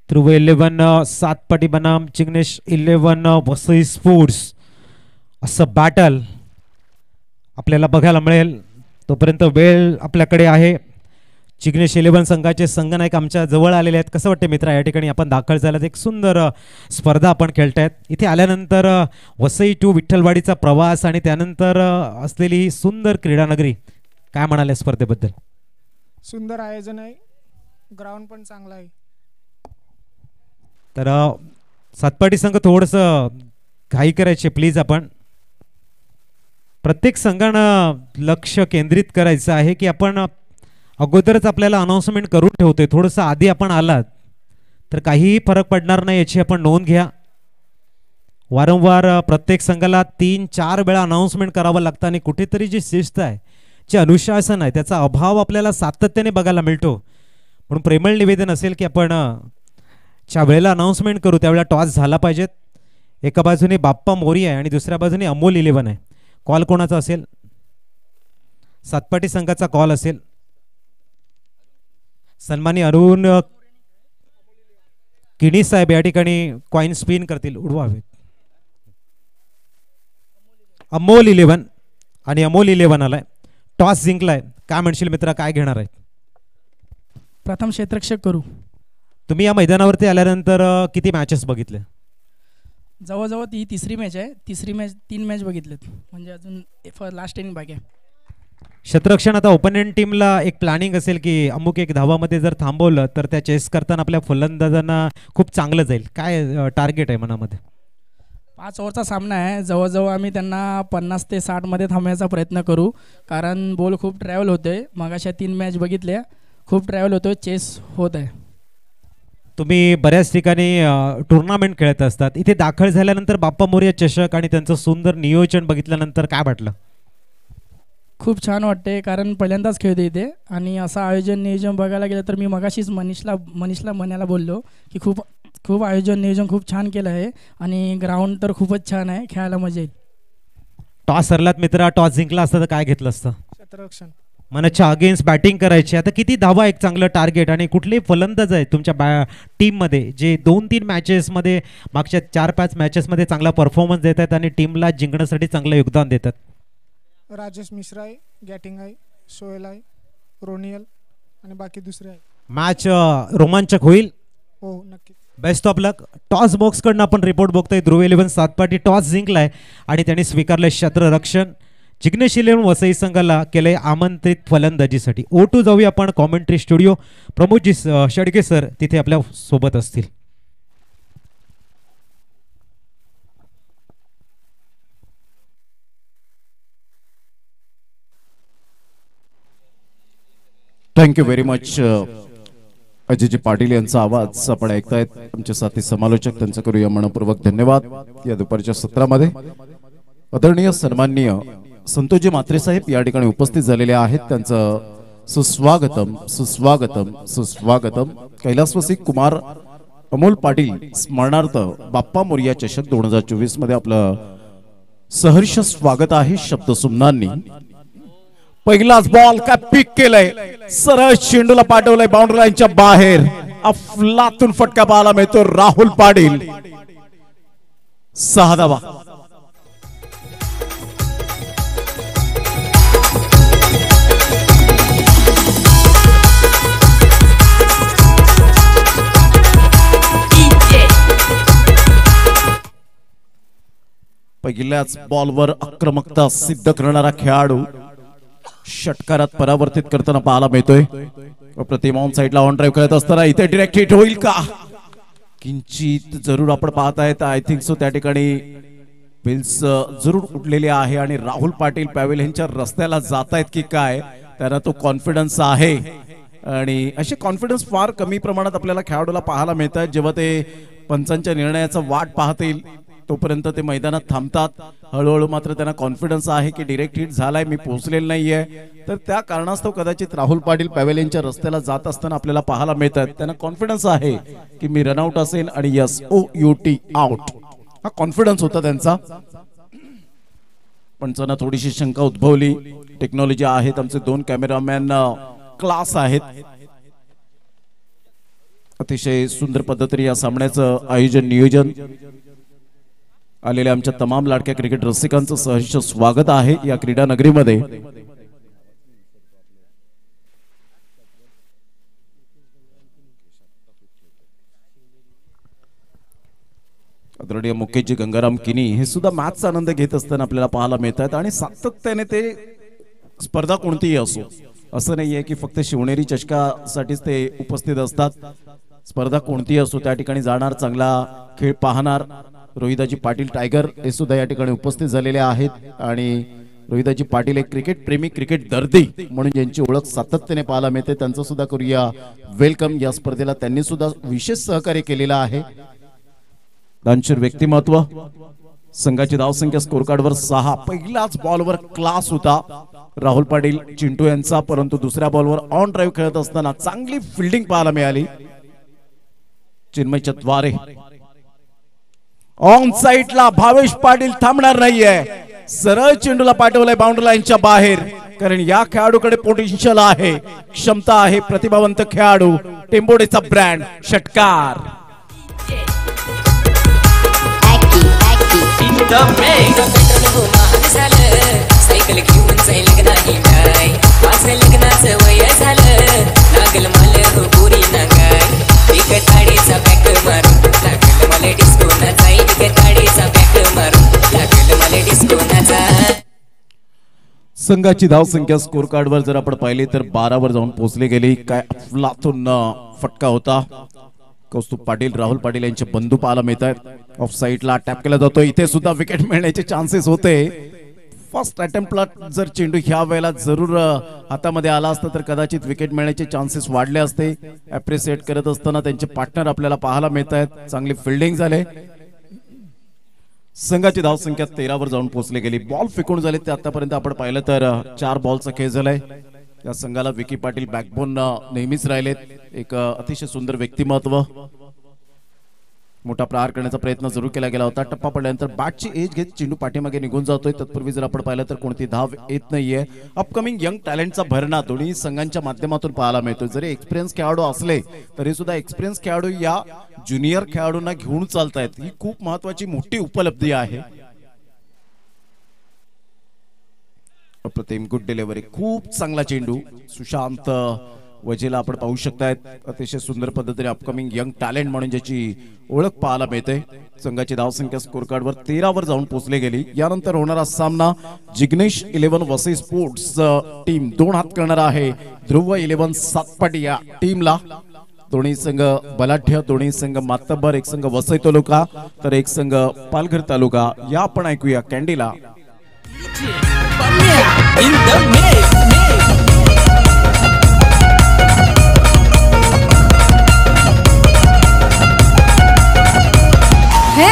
B: ध्रुव 11 सातपाटी बनाम जिग्नेश 11 वसई स्पोर्ट्स असं बॅटल आपल्याला बघायला मिळेल. तोपर्यंत वेळ आपल्याकडे आहे. चिग्नेश 11 संघाचे संघनायक आमच्या जवळ आलेले आहेत. कसं वाटते मित्रा, या ठिकाणी आपण दाखल झालात, एक सुंदर स्पर्धा आपण खेळतायत. इथे आल्यानंतर वसई टू विठ्ठलवाडीचा प्रवास आणि त्यानंतर असलेली ही सुंदर क्रीडानगरी, काय म्हणाले स्पर्धेबद्दल?
C: सुंदर आयोजन आहे, ग्राउंड पण चांगला आहे.
B: तर सातपाटी संघ थोडंसं घाई करायचे प्लीज. आपण प्रत्येक संघानं लक्ष केंद्रित करायचं आहे की आपण अगोदरच आपल्याला अनाउन्समेंट करून ठेवतोय. थोडंसं आधी आपण आलात तर काहीही फरक पडणार नाही, याची आपण नोंद घ्या. वारंवार प्रत्येक संघाला 3-4 वेळा अनाउन्समेंट करावं लागतं आणि कुठेतरी जी शिस्त आहे, जे अनुशासन आहे, त्याचा अभाव आपल्याला सातत्याने बघायला मिळतो. म्हणून प्रेमळ निवेदन असेल की आपण ज्या वेळेला अनाउन्समेंट करू त्यावेळेला टॉस झाला पाहिजेत. एका बाजूने बाप्पा मोरी आहे आणि दुसऱ्या बाजूने अमोल 11 आहे. कॉल कोणाचा असेल? सातपाटी संघाचा कॉल असेल. सन्मानी अरुण किणी साहेब या ठिकाणी कॉइन स्पिन करतील, उडवावेत. अमोल 11 आणि अमोल 11 आलाय, टॉस जिंकलाय. काय म्हणशील मित्रा, काय घेणार आहे?
C: प्रथम क्षेत्ररक्षक करू.
B: तुम्ही या मैदानावरती आल्यानंतर किती मॅचेस बघितले?
C: जवळजवळ ही तिसरी मॅच आहे. 3 मॅच बघितलेत, म्हणजे अजून लास्ट इनिंग बाकी आहे.
B: क्षेत्ररक्षण, आता ओपोनेंट टीमला एक प्लॅनिंग असेल की अमुक एक धावामध्ये जर थांबवलं तर त्या चेस करताना आपल्या फलंदाजांना खूप चांगलं जाईल. काय टार्गेट आहे मनामध्ये?
C: 5 ओव्हरचा सामना आहे. जवळजवळ आम्ही त्यांना 50 ते 60 मध्ये थांबण्याचा प्रयत्न करू, कारण बॉल खूप ट्रॅव्हल होतोय. मगाशा 3 मॅच बघितल्या, खूप ट्रॅव्हल होतोय, चेस होत आहे.
B: तुम्ही बऱ्याच ठिकाणी टुर्नामेंट खेळत असतात. इथे दाखल झाल्यानंतर बाप्पा मोरया चषक आणि त्यांचं सुंदर नियोजन बघितल्यानंतर काय वाटलं?
C: खूप छान वाटते, कारण पहिल्यांदाच खेळते इथे आणि असं आयोजन नियोजन बघायला गेलं तर मी मगाशीच मनीषला म्हणायला बोललो की खूप आयोजन नियोजन खूप छान केलं आहे आणि ग्राउंड तर खूपच छान आहे, खेळायला मजा येईल.
B: टॉस हरलात मित्रा, टॉस जिंकला असता तर काय घेतलं असतं?
C: क्षेत्ररक्षण.
B: मनाच्या अगेन्स्ट बॅटिंग करायची. आता किती धावा, एक चांगलं टार्गेट, आणि कुठले फलंदाज आहेत तुमच्या टीममध्ये जे 2-3 मॅचेसमध्ये, मागच्या 4-5 मॅचेसमध्ये चांगला परफॉर्मन्स देत आहेत आणि टीमला जिंकण्यासाठी चांगलं योगदान देतात?
C: राजेश मिश्रा आहे, गॅटिंग आहे, सोहेल आहे, रोनियल आणि बाकी दुसरे आहे.
B: मॅच रोमांचक होईल.
C: हो नक्की.
B: Best of luck. Toss box कडनं आपण रिपोर्ट बघतोय. ध्रुव 11 सातपाटी टॉस जिंकलाय आणि त्यांनी स्वीकारलंय क्षेत्ररक्षण. जिग्नेश 11 वसई संघाला केलंय आमंत्रित फलंदाजीसाठी. O2 जाऊया आपण कॉमेंट्री स्टुडिओ. प्रमोदजी शेडके सर तिथे आपल्या सोबत असतील.
A: Thank you very much. अजयजी पाटील यांचा आवाज आपण ऐकतायत. आमचे साथी समालोचक, त्यांचं करूया मनपूर्वक धन्यवाद. या दुपारच्या सत्रामध्ये आदरणीय सन्माननीय संतोषजी म्हात्रे साहेब या ठिकाणी उपस्थित झालेले आहेत. त्यांचं सुस्वागतम सुस्वागतम सुस्वागतम. कैलासवासी कुमार अमोल पाटील स्मरणार्थ बाप्पा मोरया चषक 2024 मध्ये आपलं सहर्ष स्वागत आहे. शब्द सुमनांनी पहिलाच बॉल काय पिक केलंय, सरळ चेंडूला पाठवलंय बाउंड्री लाईनच्या बाहेर. अफलातून फटका पाहायला मिळतो. राहुल पाटील 6 धावा. पहिल्याच बॉलवर आक्रमकता सिद्ध करणारा खेळाडू षटकारात परावर्तित करताना पाहायला मिळतोय. प्रतिम ऑन साइडला ऑन ड्राइव्ह करत असताना इथे डायरेक्ट हिट होईल का? किंचित जरूर आपण पाहत आहेत. आय थिंक सो त्या ठिकाणी बिल्स जरूर उठलेले आहे आणि राहुल पाटील पॅव्हेलियनच्या रस्त्याला जात आहेत की काय, त्यांना तो कॉन्फिडन्स आहे. आणि असे कॉन्फिडन्स फार कमी प्रमाणात आपल्याला खेळाडूला पाहायला मिळतात. जेव्हा ते पंचांच्या निर्णयाचा वाट पाहतील तोपर्यंत ते मैदानात थांबतात. हळूहळू मात्र त्यांना कॉन्फिडन्स आहे की डायरेक्ट हिट झालाय, मी पोहोचलेलं नाहीये. तर त्या कारणास्तव कदाचित राहुल पाटील पॅव्हेलियनच्या रस्त्याला जात असताना आपल्याला पाहायला मिळतात. त्यांना कॉन्फिडन्स आहे की मी रनआउट असेल आणि यस OUT आउट, हा कॉन्फिडन्स होता त्यांचा. पण त्यांना थोडीशी शंका उद्भवली. टेक्नॉलॉजी आहेत, आमचे 2 कॅमेरामॅन क्लास आहेत. अतिशय सुंदर पद्धतीने या सामन्याचं आयोजन नियोजन आलेल्या आमच्या तमाम लाडक्या क्रिकेट रसिकांचं सहर्ष स्वागत आहे या क्रीडा नगरीमध्ये। आदरणीय मुकेशजी गंगाराम किनी हे सुद्धा मॅचचा आनंद घेत असताना आपल्याला पाहायला मिळतात आणि सातत्याने ते स्पर्धा कोणतीही असो असं नाहीये की फक्त शिवनेरी चषकासाठीच ते उपस्थित असतात। स्पर्धा कोणतीही असो त्या ठिकाणी जाणार, चांगला खेळ पाहणार। रोहिदाजी पाटील टायगर हे सुद्धा या ठिकाणी उपस्थित झालेले आहेत आणि रोहिदाजी पाटील एक क्रिकेट प्रेमी, क्रिकेट दर्दी म्हणून ज्यांची ओळख सातत्याने पाहायला मिळते त्यांचं सुद्धा करूया वेलकम या स्पर्धेला। त्यांनी सुद्धा विशेष सहकार्य केलेलं आहे। दानशूर व्यक्तिमत्व, संघाची धावसंख्या स्कोर कार्डवर 6। पहिलाच बॉलवर क्लास होता राहुल पाटील चिंटू यांचा, परंतु दुसऱ्या बॉलवर ऑन ड्राईव्ह खेळत असताना चांगली फिल्डिंग पाहायला मिळाली चिन्मयच्या द्वारे। ऑन साइडला भावेश पाटील थांबणार नाहीये, सरळ चेंडूला पाठवलाय बाउंड्री लाईनच्या बाहेर, कारण या खेळाडूकडे पोटेन्शियल आहे, क्षमता आहे, प्रतिभावंत खेळाडू, टेंबोडेचा ब्रँड षटकार।
D: सायकल घेऊन जाईल नाही काय, माझं लग्नाचं वय झालं, लागल मला हो पुरी ना काय, एक ताडीचा बॅक मारून लागल मला डिस्को ना जाईल, एक ताडीचा बॅक मारून लागल मला डिस्को ना जाईल।
A: संघाची धावसंख्या स्कोर कार्डवर जर आपण पाहिले तर 12 वर जाऊन पोहोचली गेली। काय अफलातून फटका होता, कौस्तुभ पाटील राहुल पाटील यांचे बंधू पाहायला मिळतात। ऑफ साइडला टॅप केला जातो, इथे सुद्धा विकेट मिळण्याचे चान्सेस होते। फर्स्ट अटेम्प्टला जर चेंडू ह्या वेळेला जरूर हातामध्ये आला असता तर कदाचित विकेट मिळण्याचे चान्सेस वाढले असते। अप्रिशिएट करत असताना त्यांचे पार्टनर आपल्याला पाहायला मिळत आहेत, चांगली फिल्डिंग झाले। संघाची धावसंख्या 13 वर जाऊन पोहोचली गेली। बॉल फेकून झाले ते आतापर्यंत आपण पाहिलं तर 4 बॉलचा खेळ झालाय। या संघाला विकी पाटील बॅकबोन नेहमीच राहिलेत, एक अतिशय सुंदर व्यक्तिमत्व, मोठा प्रहार करण्याचा प्रयत्न जरूर केला गेला होता। टप्पा पडल्यानंतर बॅटची एज घेत चेंडू पाठीमागे निघून जातोय, तत्पूर्वी जर आपण पाहिलं तर कोणती धाव येत नाहीये। अपकमिंग यंग टॅलेंटचा भरणा दोन्ही संघांच्या माध्यमातून पाहायला मिळतो। जरी एक्सपिरियन्स खेळाडू असले तरी सुद्धा एक्सपिरियन्स खेळाडू या ज्युनियर खेळाडूंना घेऊन चालतायत, ही खूप महत्वाची मोठी उपलब्धी आहे। अप्रतिम गुड डिलिव्हरी, खूप चांगला चेंडू सुशांत वजेला आपण पाहू शकतायत, अतिशय सुंदर पद्धतीने अपकमिंग यंग टॅलेंट म्हणून ज्याची ओळख पाहायला मिळते। संघाची धावसंख्या स्कोर कार्डवर 13 वर जाऊन पोहोचली गेली। यानंतर होणारा सामना जिग्नेश 11 वसई स्पोर्ट्स टीम 2 हात करणार आहे ध्रुव 11 सातपाटी या टीमला। दोन्ही संघ बलाढ्य, दोन्ही संघ मातब्बर, एक संघ वसई तालुका तर एक संघ पालघर तालुका। या आपण ऐकूया कॅन्डीला।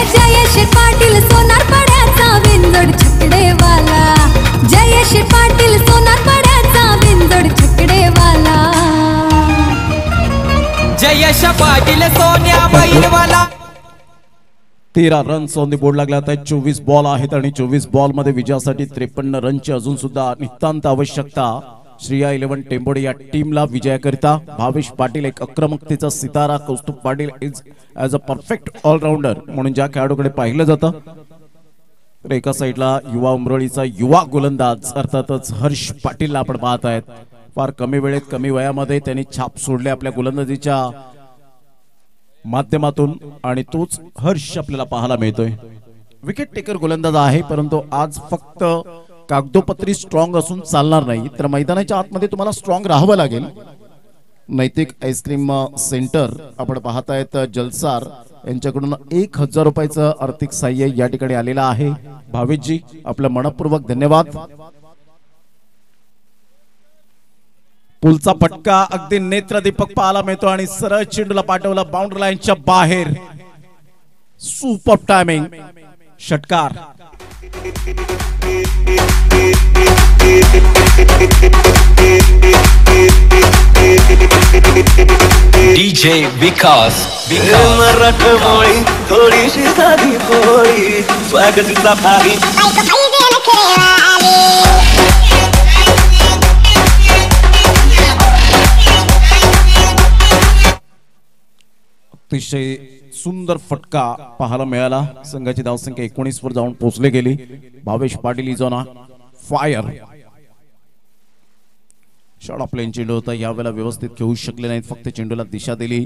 E: जयेश पाटील सोनार पड्याचा विंजोड छकडेवाला, जयेश पाटील सोनार पड्याचा विंजोड छकडेवाला,
D: जयेश पाटील सोन्या बैलवाला।
A: 13 रन्स ऑन द बोर्ड लागला आहेत। 24 बॉल आहेत आणि 24 बॉल मध्ये विजयासाठी 53 रनची अजून सुद्धा नितांत आवश्यकता। श्रिया 11 टेंबोडे या टीमला विजयाकरिता भावेश पाटील एक आक्रमकतेचा सितारा, Kaustubh Patil is as a perfect allrounder म्हणून ज्या खेळाडूकडे पाहिलं जातं। तर एका साईडला युवा उमरोळीचा युवा गोलंदाज अर्थातच हर्ष पाटीलला आपण पाहत आहेत। फार कमी वेळेत कमी वयामध्ये त्यांनी छाप सोडले आपल्या गोलंदाजीच्या माध्यमातून आणि तोच हर्ष आपल्याला पाहायला मिळतोय। विकेट टेकर गोलंदाज आहे, परंतु आज फक्त कागदोपत्री स्ट्रॉंग असून चालणार नाही, तर मैदानाच्या आतमध्ये तुम्हाला स्ट्रॉंग राहावं लागेल। नैतिक आईस्क्रीम सेंटर आपण पाहतायत जलसार यांच्याकडून 1000 रुपयाचं आर्थिक सहाय्य या ठिकाणी आलेलं आहे। भावेशजी आपलं मनपूर्वक धन्यवाद। पुलचा फटका अगदी नेत्रदीपक पाहायला मिळतो आणि सरळ चेंडूला पाठवला बाउंड्री लाईनच्या बाहेर, सुपर टायमिंग, षटकार।
F: डीजे विकास मराठमोळी थोडीशी साधी पोळी स्वागतीचा भारी
A: अतिशय सुंदर फटका पाहायला मिळाला. संघाची धावसंख्या 19 वर जाऊन पोहोचली गेली. Bhavesh Patil is on fire. Short of plain चेंडू होता, यावेळेला व्यवस्थित खेळू शकले नाहीत, फक्त चेंडूला दिशा दिली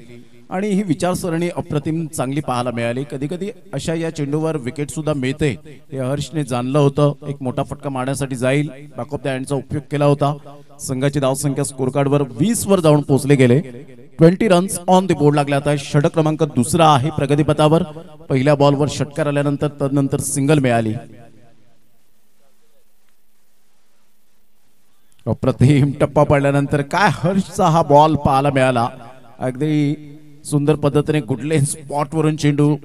A: आणि ही विचारसरणी अप्रतिम चांगली पाहायला मिळाली. कधी कधी अशा या चेंडूवर विकेट सुद्धा मिळते हे हर्षने जाणलं होतं. एक मोठा फटका मारण्यासाठी जाईल, बॅक ऑफ द हँडचा उपयोग केला होता. संघाची धावसंख्या स्कोर कार्डवर 20 वर जाऊन पोहोचले गेले. 20 रन्स ऑन द बोर्ड लागले. आता षटक क्रमांक दुसरा आहे प्रगतीपथावर. पहिल्या बॉलवर षटकार आल्यानंतर तदनंतर सिंगल मिळाली. अप्रतिम टप्पा पडल्यानंतर काय हर्षचा हा बॉल पाहायला मिळाला. अगदी सुंदर पद्धतीने गुडलेन स्पॉट वरून चेंडू,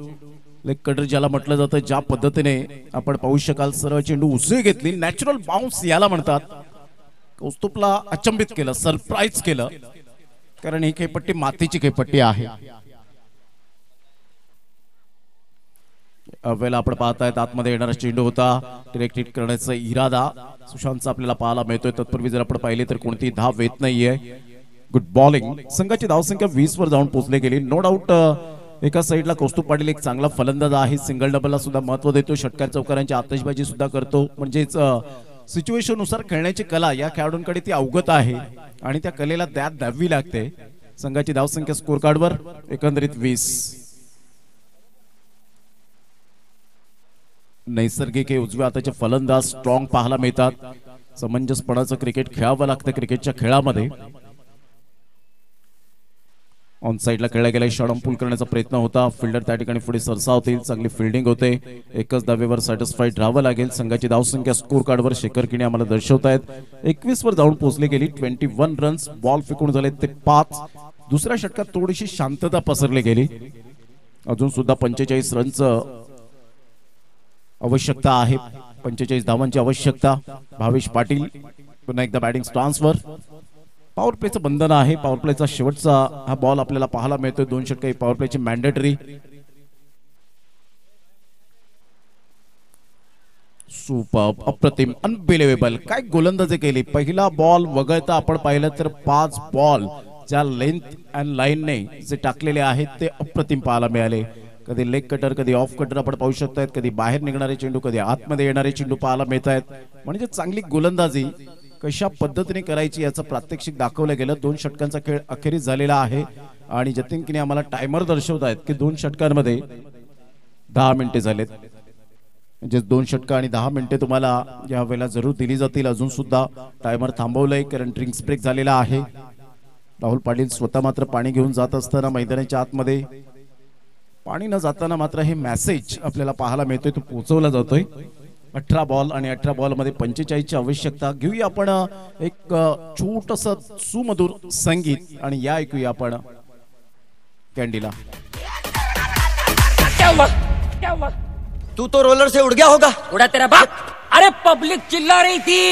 A: लेग कटर ज्याला म्हटलं जातं, ज्या पद्धतीने आपण पाहू शकाल सरळ चेंडू उसळी घेतली. नॅचरल बाउन्स याला म्हणतात. कौस्तुभला अचंबित केलं, सरप्राईज केलं, कारण ही खेळपट्टी मातीची खेळपट्टी आहे. वेळेला आपण पाहतायत आतमध्ये येणारा चेंडू होता, डिरेक्ट हिट करण्याचा इरादा सुशांतचा आपल्याला पाहायला मिळतोय. तत्पूर्वी जर आपण पाहिले तर कोणती धाव येत नाहीये. Good bowling. संघाची धावसंख्या 20 वर जाऊन पोहोचली गेली. नो डाऊट एका साईडला कौस्तुभ पाटील एक चांगला फलंदाज आहे. सिंगल डबलला सुद्धा महत्व देतो, षटकार चौकारांची आतषबाजी सुद्धा करतो. म्हणजेच सिच्युएशन नुसार खेळण्याची कला या खेळाडूंकडे ती अवगत आहे आणि त्या कलेला द्यावी लागते. संघाची धावसंख्या स्कोर कार्डवर एकंदरीत 20. नैसर्गिक हे उजव्या हाताचे फलंदाज स्ट्रॉंग पाहायला मिळतात. समंजसपणाचं क्रिकेट खेळावं लागतं क्रिकेटच्या खेळामध्ये. ऑन साइडला खेळला गेला, शॉर्ट पूल करण्याचा प्रयत्न होता. फिल्डर त्या ठिकाणी पुढे सरसावतील, चांगली फिल्डिंग होते. एकच धावेवर सॅटिस्फाईड राहावं लागेल. संघाची धावसंख्या स्कोर कार्डवर शेखर किणी आम्हाला दर्शवतायत 21 वर जाऊन पोहोचले गेली. 21 रन्स. बॉल फेकून झाले ते 5. दुसऱ्या षटकात थोडीशी शांतता पसरली गेली. अजून सुद्धा 45 रनचं आवश्यकता आहे. 45 धावांची आवश्यकता. भावेश पाटील पुन्हा एकदा बॅटिंग स्टान्सवर. पॉवर प्लेचं बंधन आहे. पॉवर प्लेचा शेवटचा हा बॉल आपल्याला पाहायला मिळतोय. 2 षटके पॉवर प्लेची मॅन्डेटरी. सुपर, अप्रतिम, अनबिलिव्हेबल. काय गोलंदाजी केली. पहिला बॉल वगळता आपण पाहिलं तर 5 बॉल ज्या लेंथ अँड लाईनने जे टाकलेले आहेत ते अप्रतिम पाहायला मिळाले. कधी लेग कटर, कधी ऑफ कटर आपण पाहू शकतायत, कधी बाहेर निघणारे चेंडू, कधी आतमध्ये येणारे चेंडू पाहायला मिळत आहेत. म्हणजे चांगली गोलंदाजी कशा पद्धतीने करायची याचं प्रात्यक्षिक दाखवलं गेलं. 2 षटकांचा खेळ अखेरीस झालेला आहे आणि जतीन किनी आम्हाला टायमर दर्शवतायत की 2 षटकांमध्ये 10 मिनिटे झालेत. म्हणजे 2 षटक आणि 10 मिनिटे तुम्हाला या वेळेला जरूर दिली जातील. अजून सुद्धा टायमर थांबवलंय कारण ड्रिंक्स ब्रेक झालेला आहे. राहुल पाटील स्वतः मात्र पाणी घेऊन जात असताना मैदानाच्या आतमध्ये पाणी न जाताना मात्र हे मेसेज आपल्याला पाहायला मिळतोय, तो पोहोचवला जातोय. 18 बॉल आणि 18 बॉल मध्ये 45 ची आवश्यकता. घेऊया आपण एक छोटस सुमधुर संगीत आणि या ऐकूया आपण कॅन्डीला.
G: तू तो रोलर से उड़ गया होगा.
D: उड़ा तेरा बाप. अरे पब्लिक चिल्ला रही थी.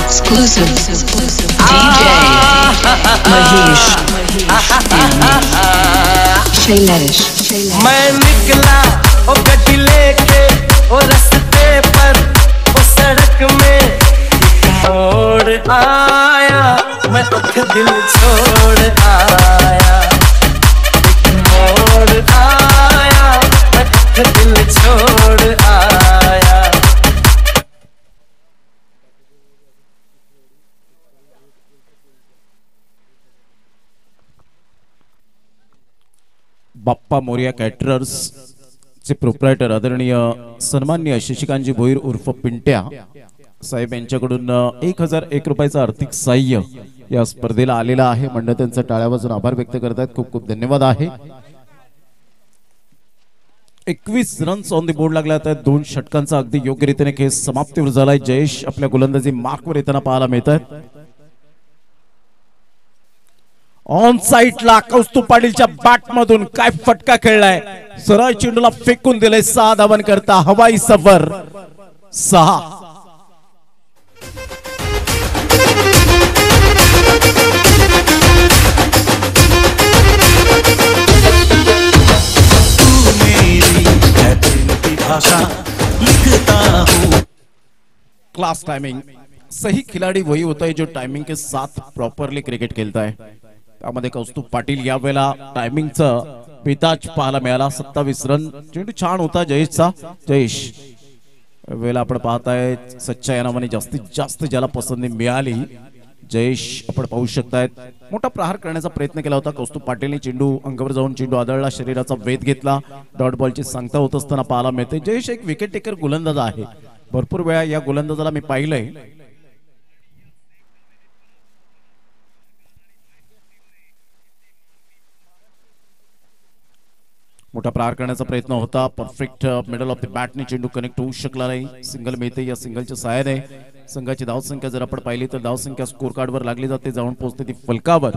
H: Exclusive DJ Mahesh Shailesh.
G: मैं निकला ओ गड्डी लेके ओ रास्ते पर ओ सड़क में मोड़ आया. मैं उठ दिल छोड़ आया. मोड़ आया. मैं उठ दिल छोड़ आया.
A: बाप्पा मोरिया कॅटरर्स चे प्रोप्रायटर आदरणीय सन्माननीय शशिकांतजी भोईर उर्फ पिंट्या साहेब यांच्याकडून 1001 रुपयाचं आर्थिक सहाय्य या स्पर्धेला आलेला आहे. मंडळ त्यांचा टाळ्या वाजून आभार व्यक्त करतात. खूप खूप धन्यवाद आहे. 21 रन्स ऑन द बोर्ड लागला. 2 षटकांचा अगदी योग्य रीतीने खेळ समाप्तीवर झालाय. जयेश आपल्या गोलंदाजी मार्कवर येताना पाहायला मिळत आहेत. ऑन साइडला कौस्तुभ पाटीलच्या बॅट मधून काय फटका खेळलाय. सरळ चेंडूला फेकून दिले. 6 धावन करता हवाई सफर 6. क्लास टाइमिंग सही खिलाड़ी वही होता है जो टाइमिंग के साथ प्रॉपरली क्रिकेट खेळता है. त्यामध्ये कौस्तुभ पाटील यावेळेला टायमिंगचं पिताच पाहायला मिळाला. 27 रन. चेंडू छान होता जयेशचा. जयेश वेळेला आपण पाहताय सच्चा या नावाने जास्तीत जास्त ज्याला पसंती मिळाली जयेश आपण पाहू शकतायत. मोठा प्रहार करण्याचा प्रयत्न केला होता कौस्तुभ पाटीलने. चेंडू अंगावर जाऊन चेंडू आदळला. शरीराचा वेध घेतला. डॉट बॉलची सांगता होत असताना पाहायला मिळते. जयेश एक विकेट टेकर गोलंदाज आहे. भरपूर वेळा या गोलंदाजाला मी पाहिलंय. मोठा प्रहार करण्याचा प्रयत्न होता. परफेक्ट मिडल ऑफ द बॅटने चेंडू कनेक्ट होऊ शकला नाही. सिंगल मिळते. या सिंगलच्या सहाय्याने संघाची धावसंख्या जर आपण पाहिली तर धावसंख्या स्कोर कार्डवर लागली जाते. जाऊन पोहोचते ती फलकावर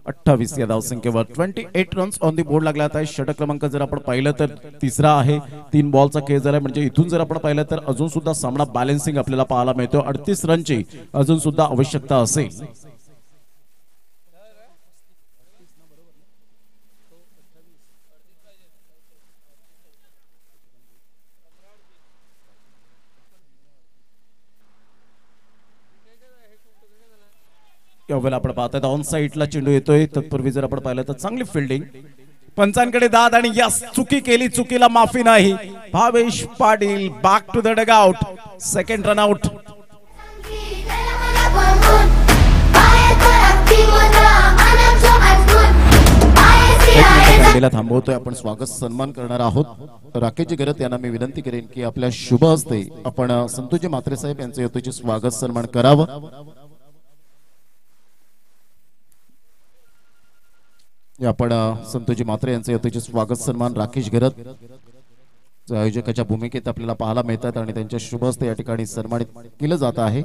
A: 28 या धावसंख्येवर. 28 रन्स ऑन दी बोर्ड लागला आहे. षटक क्रमांक जर आपण पाहिलं तर तिसरा आहे. 3 बॉलचा खेळ झालाय. म्हणजे इथून जर आपण पाहिलं तर अजून सुद्धा सामना बॅलन्सिंग आपल्याला पाहायला मिळतो. 38 रनची अजून सुद्धा आवश्यकता असेल. यावेळेला आपण पाहतात ऑन साइडला चेंडू येतोय. तत्पूर्वी जर आपण पाहिलं तर चांगली फिल्डिंग. पंचांकडे दाद आणि यस चुकी केली. चुकीला माफी नाही. Bhavesh Patil back to the dugout. Second run out. थांबवतोय आपण. स्वागत सन्मान करणार आहोत. राकेशजी गरत यांना मी विनंती करेन की आपल्या शुभ हस्ते आपण संतोषजी म्हात्रे साहेब यांचे यथोचित स्वागत सन्मान करावं. आपण संतोषजी म्हात्रे यांचे यथोचित स्वागत सन्मान राकेश गरत आयोजकाच्या भूमिकेत आपल्याला पाहायला मिळतात आणि त्यांच्या शुभ हस्ते या ठिकाणी सन्मानित केलं जात आहे.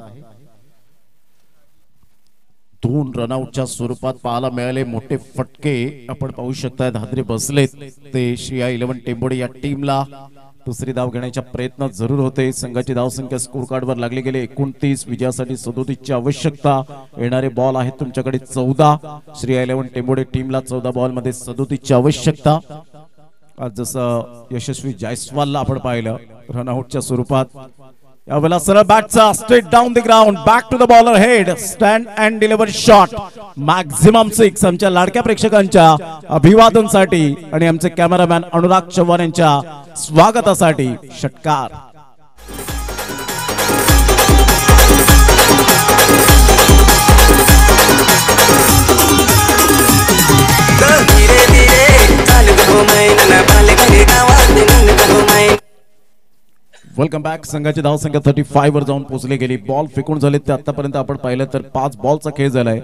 A: 2 रनआउटच्या स्वरूपात पाहायला मिळाले मोठे फटके आपण पाहू शकता. धाद्रे बसलेत ते श्रीया 11 टेंबोडे या टीमला. दुसरी धाव घेण्याचा प्रयत्न जरूर होते. संघाची धावसंख्या स्कोर कार्डवर लागली गेली 29. विजयासाठी 37 ची आवश्यकता. येणारे बॉल आहेत तुमच्याकडे 14. श्रीया 11 टेंबोडे टीमला 14 बॉल मध्ये 37 ची आवश्यकता. आज जसं यशस्वी जायस्वालला आपण पाहिलं रनआउटच्या स्वरूपात. यावेळेला सरळ बॅटचा straight down the ground. Back to the bowler head. Stand and deliver shot. Maximum 6 आमच्या लाडक्या प्रेक्षकांच्या अभिवादनासाठी आणि आमचे कॅमेरामॅन अनुराग चव्हाण यांच्या स्वागतासाठी षटकार. Welcome back. संघाची धावसंख्या 35 वर जाऊन पोहोचली गेली. बॉल फेकून झाले ते आतापर्यंत आपण पाहिलं तर 5 बॉलचा खेळ झालाय.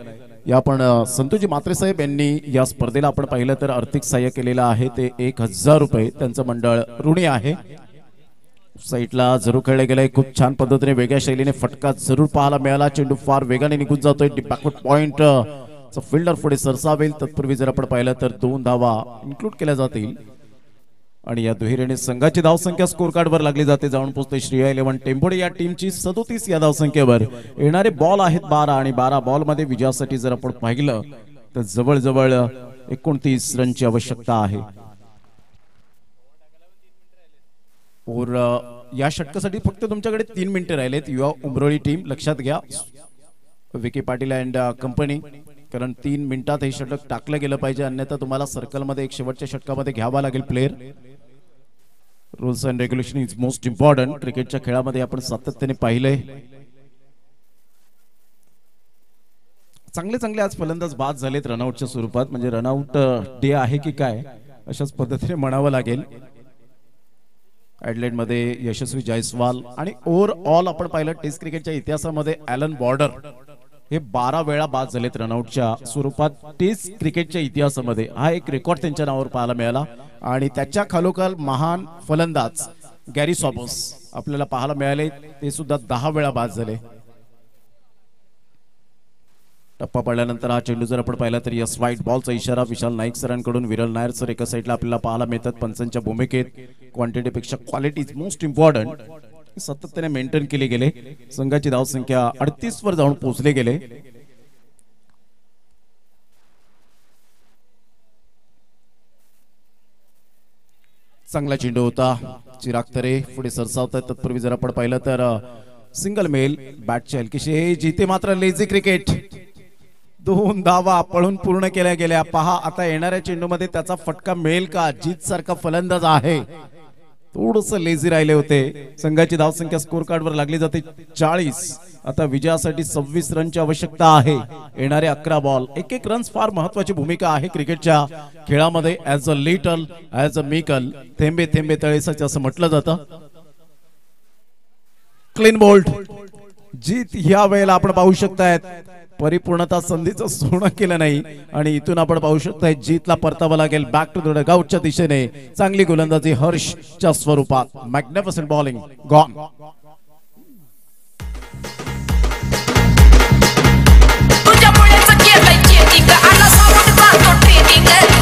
A: या आपण संतोषजी म्हात्रे साहेब यांनी या स्पर्धेला आपण पाहिलं तर आर्थिक सहाय्य केलेलं आहे. ते 1000 रुपये त्यांचं मंडळ ऋणी आहे. साईडला जरूर खेळले गेले. खूप छान पद्धतीने वेगळ्या शैलीने फटका जरूर पाहायला मिळाला. चेंडू फार वेगाने निघून जातोय. बॅकवर्ड पॉइंट फिल्डर पुढे सरसावेल. तत्पूर्वी जर आपण पाहिलं तर 2 धावा इन्क्लूड केल्या जातील आणि या दुहेरीने संघाची धावसंख्या स्कोर कार्डवर लागली जाते. जाऊन पोहोचते श्रीया 11 टेंबोडे या टीमची 37 या धावसंख्येवर. येणारे बॉल आहेत 12 आणि 12 बॉल मध्ये विजयासाठी जर आपण पाहिलं तर जवळजवळ 29 रनची आवश्यकता आहे. और या षटकासाठी फक्त तुमच्याकडे 3 मिनिटे राहिलेत. युवा उमरोळी टीम लक्षात घ्या. Vicky Patil and company. कारण 3 मिनिटात हे षटक टाकलं गेलं पाहिजे. अन्यथा तुम्हाला सर्कल मध्ये एक शेवटच्या षटकामध्ये घ्यावा लागेल player. Rules and regulation is most important. क्रिकेटच्या खेळामध्ये आपण सातत्याने पाहिलंय. चांगले आज फलंदाज बाद झालेत रनआउटच्या स्वरूपात. म्हणजे रनआउट डे आहे की काय अशाच पद्धतीने म्हणावं लागेल. ॲडलेड मध्ये यशस्वी जायस्वाल आणि ओव्हरऑल आपण पाहिलं टेस्ट क्रिकेटच्या इतिहासामध्ये ॲलन बॉर्डर हे 12 वेळा बाद झालेत रनआउटच्या स्वरूपात. टेस्ट क्रिकेटच्या इतिहासामध्ये हा एक रेकॉर्ड त्यांच्या नावावर पाहायला मिळाला. आणि त्याच्या खालोखाल महान फलंदाज गॅरी सॉबर्स आपल्याला पाहायला मिळाले. ते सुद्धा 10 वेळा बाद झाले. टप्पा पडल्यानंतर हा चेंडू जर आपण पाहिला तर यस व्हाईट बॉलचा इशारा विशाल नाईक सरांकडून. विरल नायर सर एका साईडला आपल्याला पाहायला मिळतात पंचांच्या भूमिकेत. क्वांटिटी पेक्षा क्वालिटी इज मोस्ट इम्पॉर्टंट. सातत्याने मेंटेन केले गेले. संघाची धावसंख्या 38 वर जाऊन पोहोचले गेले. चांगला चेंडू होता. चिराग तरे पुढे सरसावतात. तत्पूर्वी जर आपण पाहिलं तर सिंगल मेल बॅटची हलकीशी जिथे मात्र लेझी क्रिकेट 2 धावा पळून पूर्ण केल्या गेल्या. पहा आता येणाऱ्या चेंडूमध्ये त्याचा फटका मिळेल का. जीत सारखा फलंदाज आहे, थोडस लेझी राहिले होते. संघाची धावसंख्या स्कोर कार्ड वर लागली जाते 40. आता विजयासाठी 26 रनची आवश्यकता आहे. येणारे 11 बॉल. एक रन्स फार महत्वाची भूमिका आहे क्रिकेटच्या खेळामध्ये. As a little as a mickle, थेंबे थेंबे तळेसाचे असं म्हटलं जातं. Clean bowled. जीत या वेळेला आपण पाहू शकतायत परिपूर्णता संधीचं सोनं केलं नाही आणि इथून आपण पाहू शकताय जीतला परतावा लागेल बॅक टू द डगआउटच्या दिशेने. चांगली गोलंदाजी हर्षच्या स्वरूपात. Magnificent bowling gone.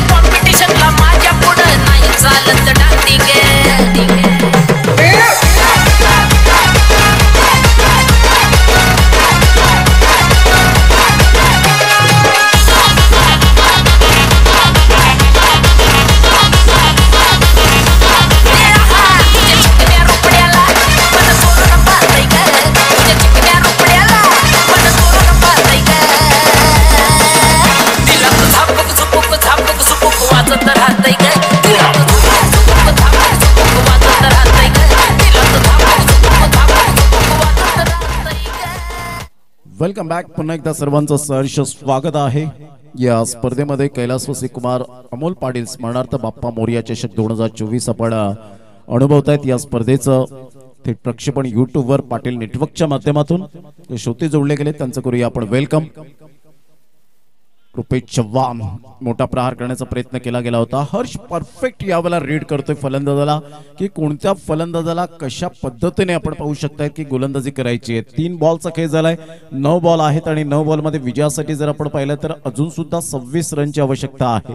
I: कॉम्पिटिशनला माझ्या पुढं नाही चालत डान्सिंग.
A: Welcome back. पुन्हा एकदा सर्वांचं सहर्ष स्वागत आहे. या स्पर्धेमध्ये कैलासवासी कुमार अमोल पाटील स्मरणार्थ बाप्पा मोरया चषक 2024 आपण अनुभवतायत. या स्पर्धेचं थेट प्रक्षेपण YouTube वर पाटील नेटवर्कच्या माध्यमातून श्रोते जोडले गेले, त्यांचं करूया आपण वेलकम. रुपेश चव्हाण मोठा प्रहार करण्याचा प्रयत्न केला गेला होता. हर्ष परफेक्ट यावेळेला रीड करतोय फलंदाजाला की कोणत्या फलंदाजाला कशा पद्धतीने आपण पाहू शकताय की गोलंदाजी करायची आहे. 3 बॉलचा खेळ झालाय, 9 बॉल आहेत आणि 9 बॉल मध्ये विजयासाठी जर आपण पाहिलं तर अजून सुद्धा 26 रनची आवश्यकता आहे.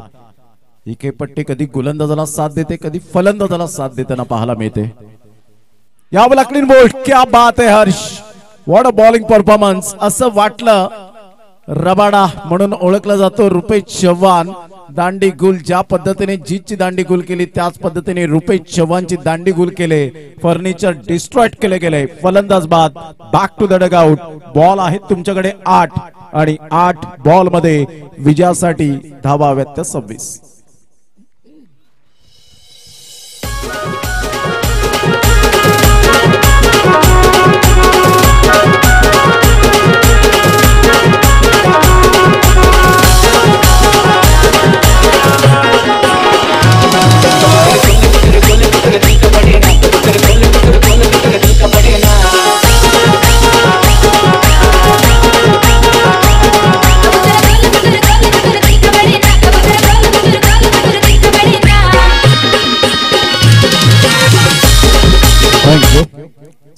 A: ही खेळपट्टी कधी गोलंदाजाला साथ देते, कधी फलंदाजाला साथ देताना पाहायला मिळते. यावेळेला क्लीन बोल्ड. क्या बात आहे Harsh, what a bowling performance. असं वाटलं रबाडा म्हणून ओळखला जातो रुपेश चव्हाण. दांडी गुल ज्या पद्धतीने जीतची दांडी गुल केली त्याच पद्धतीने रुपेश चव्हाणची दांडी गुल केले. फर्निचर डिस्ट्रॉय केले गेले. फलंदाज बाद. Back to the dugout. Ball आहेत तुमच्याकडे 8 आणि 8 बॉल मध्ये विजयासाठी धावा हव्यात 26.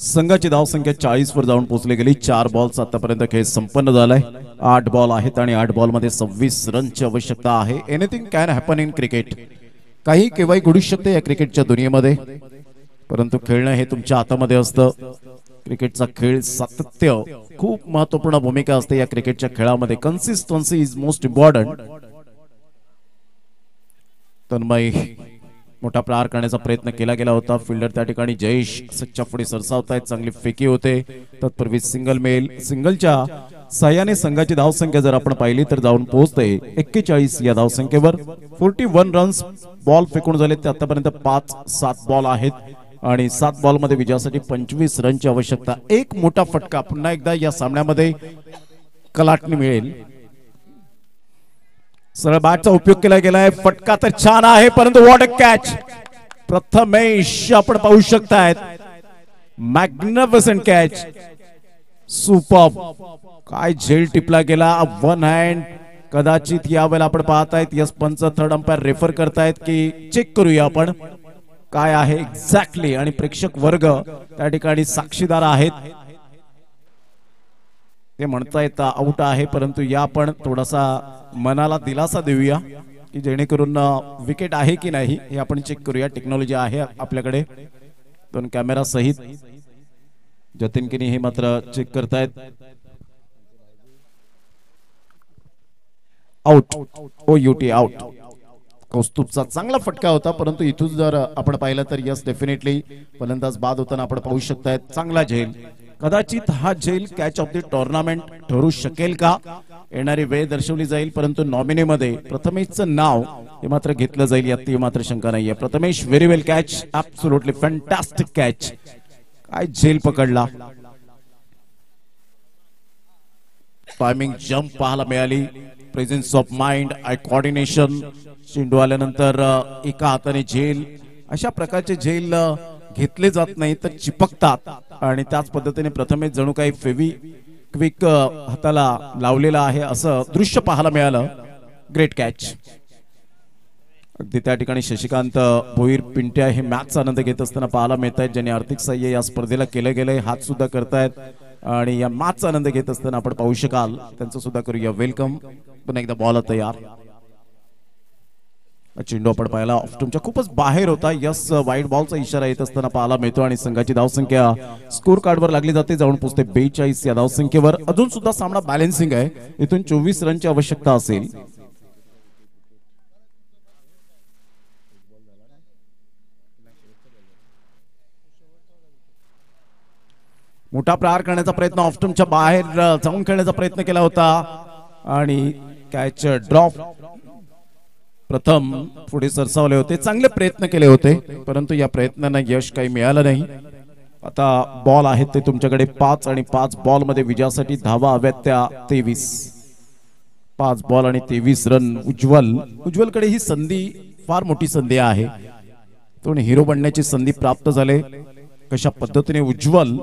A: संघाची धावसंख्या 40 वर जाऊन पोहोचली गेली. 4 बॉलचा आतापर्यंत खेळ संपन्न झालाय. 8 बॉल आहेत आणि 8 बॉल मध्ये 26 रनची आवश्यकता आहे. Anything can happen in cricket. काही केव्हाही घडू शकते या क्रिकेटच्या दुनियेमध्ये, परंतु खेळणं हे तुमच्या हातामध्ये असतं. क्रिकेटचा खेळ सातत्य खूप महत्वपूर्ण भूमिका असते या क्रिकेटच्या खेळामध्ये. Consistency is most important. Tanmay मोठा प्रहार करण्याचा प्रयत्न केला गेला होता. फिल्डर त्या ठिकाणी जयेश सच्चा पुढे सरसावतायत. चांगली फेकी होते. तत्पूर्वी सिंगल मेल. सिंगलच्या सहाय्याने संघाची धावसंख्या जर आपण पाहिली तर जाऊन पोहोचते 41 या धावसंख्येवर. 41 रन्स बॉल फेकून झाले ते आतापर्यंत 5-7 बॉल आहेत आणि 7 बॉल मध्ये विजयासाठी 25 रनची आवश्यकता. एक मोठा फटका पुन्हा एकदा या सामन्यामध्ये कलाटणी मिळेल. सरळ बॅटचा उपयोग केला गेलाय. फटका तर छान आहे परंतु व्हॉट अ कॅच. प्रथमेश आपण पाहू शकतायत. Magnificent catch. सुपर्ब. काय झेल टिपला गेला. 1 हँड. कदाचित यावेळेला आपण पाहतायत यस पंच थर्ड अंपायर रेफर करतायत की चेक करूया आपण काय आहे एक्झॅक्टली आणि प्रेक्षक वर्ग त्या ठिकाणी साक्षीदार आहेत. ते म्हणतायत आउट आहे परंतु या आपण थोडासा मनाला दिलासा देऊया की जेणेकरून विकेट आहे की नाही हे आपण चेक करूया. टेक्नॉलॉजी आहे आपल्याकडे 2 कॅमेरा सहित. जतीन किनी हे मात्र चेक करतायत. आउट. OUT out. कौस्तुभचा चांगला फटका होता परंतु इथून जर आपण पाहिलं तर यस डेफिनेटली फलंदाज बाद होताना आपण पाहू शकतायत. चांगला झेल कदाचित हा झेल कॅच ऑफ द टुर्नामेंट ठरू शकेल का? येणारी वेळ दर्शवली जाईल, परंतु नॉमिनी मध्ये प्रथमेशचं नाव हे मात्र घेतलं जाईल यात ती मात्र शंका नाहीये. प्रथमेश व्हेरी वेल कॅच, ऍब्सोल्युटली फॅन्टास्टिक कॅच. काय झेल पकडला. टायमिंग जंप पाहायला मिळाली. Presence of mind, I coordination. चेंडू आल्यानंतर एका हाताने झेल. अशा प्रकारचे झेल घेतले जात नाही तर चिपकतात आणि त्याच पद्धतीने प्रथमेश जणू काही फेविक्विक हाताला लावलेला आहे असं दृश्य पाहायला मिळालं. Great catch. अगदी त्या ठिकाणी शशिकांत भोईर पिंट्या हे मॅचचा आनंद घेत असताना पाहायला मिळत आहेत, ज्यांनी आर्थिक सहाय्य या स्पर्धेला केलं गेलंय. हात सुद्धा करतायत आणि या मॅचचा आनंद घेत असताना आपण पाहू शकाल. त्यांचं सुद्धा करूया वेलकम. पुन्हा एकदा बॉल तयार. चेंडू आपण पाहिला ऑफ्टूमच्या खूपच बाहेर होता. यस, वाईड बॉलचा इशारा येत असताना पाहायला मिळतो आणि संघाची धावसंख्या स्कोर कार्डवर लागली जाते, जाऊन पोहोचते 42 या धावसंख्येवर. अजून सुद्धा सामना बॅलन्सिंग आहे. इथून 24 रनची आवश्यकता असेल. मोठा प्रहार करण्याचा प्रयत्न, ऑफ्टूमच्या बाहेर जाऊन खेळण्याचा प्रयत्न केला होता आणि कॅच ड्रॉप. प्रथम पुढे सरसावले होते, चांगले प्रयत्न केले होते, परंतु या प्रयत्नांना यश काही मिळालं नाही. आता बॉल आहेत ते तुमच्याकडे 5 आणि 5 बॉल मध्ये विजयासाठी धावा हव्यात त्या 23. 5 बॉल आणि 23 रन. उज्ज्वलकडे ही संधी, फार मोठी संधी आहे. तो हिरो बनण्याची संधी प्राप्त झाले. कशा पद्धतीने उज्ज्वल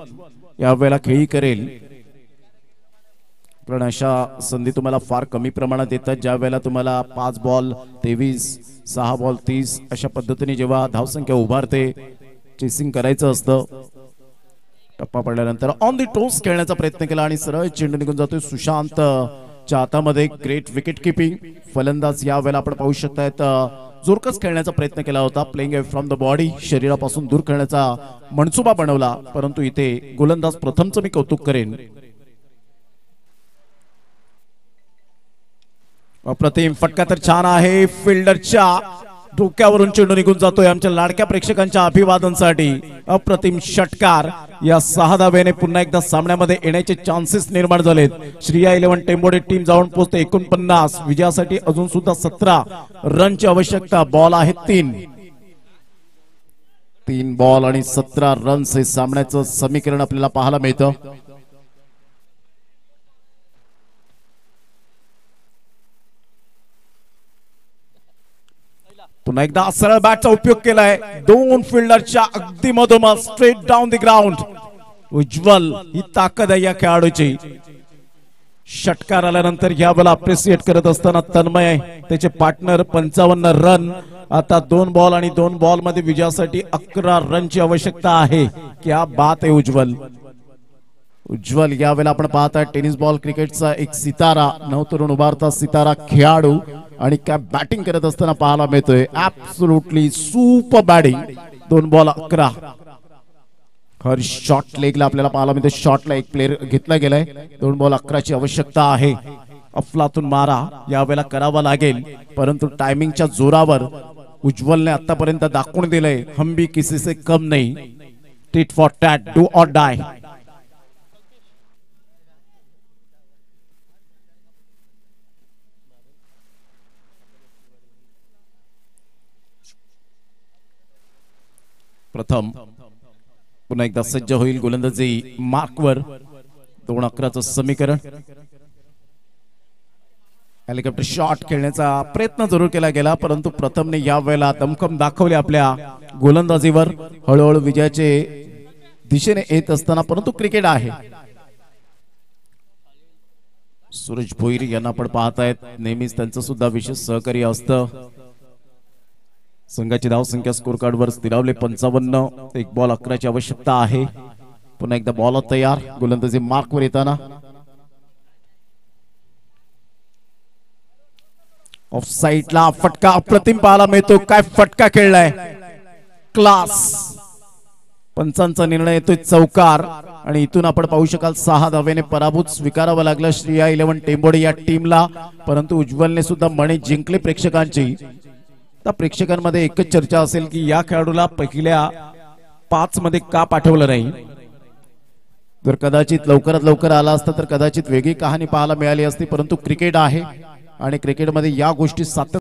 A: यावेळेला खेळी करेल, कारण अशा संधी तुम्हाला फार कमी प्रमाणात येतात. ज्या वेळेला तुम्हाला 5 बॉल 23, 6 बॉल 30 अशा पद्धतीने जेव्हा धावसंख्या उभारते, चेसिंग करायचं असतं. टप्पा पडल्यानंतर ऑन द टोस खेळण्याचा प्रयत्न केला आणि सरळ चेंडू निघून जातोय सुशांतच्या हातामध्ये. Great wicket keeping. फलंदाज या वेळेला आपण पाहू शकतायत जोरकस खेळण्याचा प्रयत्न केला होता. Playing away from the body, शरीरापासून दूर खेळण्याचा मनसुबा बनवला, परंतु इथे गोलंदाज प्रथमचं मी कौतुक करेन. अप्रतिम फटका तर छान आहे. फिल्डरच्या डोक्यावरून चेंडू निघून जातोय. आमच्या लाडक्या प्रेक्षकांच्या अभिवादनासाठी अप्रतिम षटकार. या 6 धावेने पुन्हा एकदा सामन्यामध्ये येण्याचे चान्सेस निर्माण झालेत. श्रीया 11 टेंबोडे टीम जाऊन पोहोचते 49. विजयासाठी अजून सुद्धा 17 रनची आवश्यकता. बॉल आहेत 3 बॉल आणि 17 रन्स हे सामन्याचं समीकरण आपल्याला पाहायला मिळतं. पुन्हा एकदा सरळ बॅटचा उपयोग केलाय. 2 फिल्डरच्या अगदी मधोमध स्ट्रेट डाऊन द ग्राउंड. उज्ज्वल ही ताकद आहे या खेळाडूची. षटकार आल्यानंतर यावेळेला अप्रिशिएट करत असताना तन्मय, त्याचे पार्टनर. 55 रन. आता 2 बॉल आणि 2 बॉल मध्ये विजयासाठी 11 रनची आवश्यकता आहे. क्या बात आहे उज्ज्वल यावेळेला आपण पाहताय टेनिस बॉल क्रिकेटचा एक सितारा, नवतरुण उभारता सितारा खेळाडू आणि काय बॅटिंग करत असताना पाहायला मिळतोय. Absolutely super batting. 2 बॉल 11. हर शॉट लेगला आपल्याला पाहायला मिळतोय. शॉटला एक प्लेअर घेतला गेलाय. 2 बॉल 11 ची आवश्यकता आहे. अफलातून मारा यावेळेला करावा लागेल, परंतु टायमिंगच्या जोरावर उज्ज्वलने आतापर्यंत दाखवून दिलंय हम भी किसी से कम नहीं. Tit for tat, do or die. प्रथम पुन्हा एकदा सज्ज होईल गोलंदाजी मार्कवर. 2-11चं समीकरण. हेलिकॉप्टर शॉट खेळण्याचा प्रयत्न जरूर केला गेला, परंतु प्रथमने या वेळेला दमखम दाखवले आपल्या गोलंदाजीवर. हळूहळू विजयाचे दिशेने येत असताना, परंतु क्रिकेट आहे. सूरज भोईर यांना आपण पाहतायत. नेहमीच त्यांचं सुद्धा विशेष सहकार्य असतं. संघाची धावसंख्या स्कोर कार्डवर स्थिरावले 55. 1 बॉल 11 ची आवश्यकता आहे. पुन्हा एकदा बॉल तयार. गोलंदाजी मार्कवर येताना ऑफ साइडला फटका अप्रतिम पाहायला मिळतो. काय फटका खेळलाय, क्लास. पंचांचा निर्णय येतोय चौकार आणि इथून आपण पाहू शकाल 6 धावेने पराभूत स्वीकारावं लागलं श्रीया 11 टेंबोडे या टीमला, परंतु उज्ज्वलने सुद्धा मने जिंकले प्रेक्षकांची. प्रेक्षकांमध्ये एकच चर्चा असेल की या खेळाडूला पहिल्या 5 मध्ये का पाठवलं नाही. तर कदाचित लवकरात लवकर आला असता तर कदाचित वेगळी कहाणी पाहायला मिळाली असती, परंतु क्रिकेट आहे आणि क्रिकेटमध्ये या गोष्टी सातत्य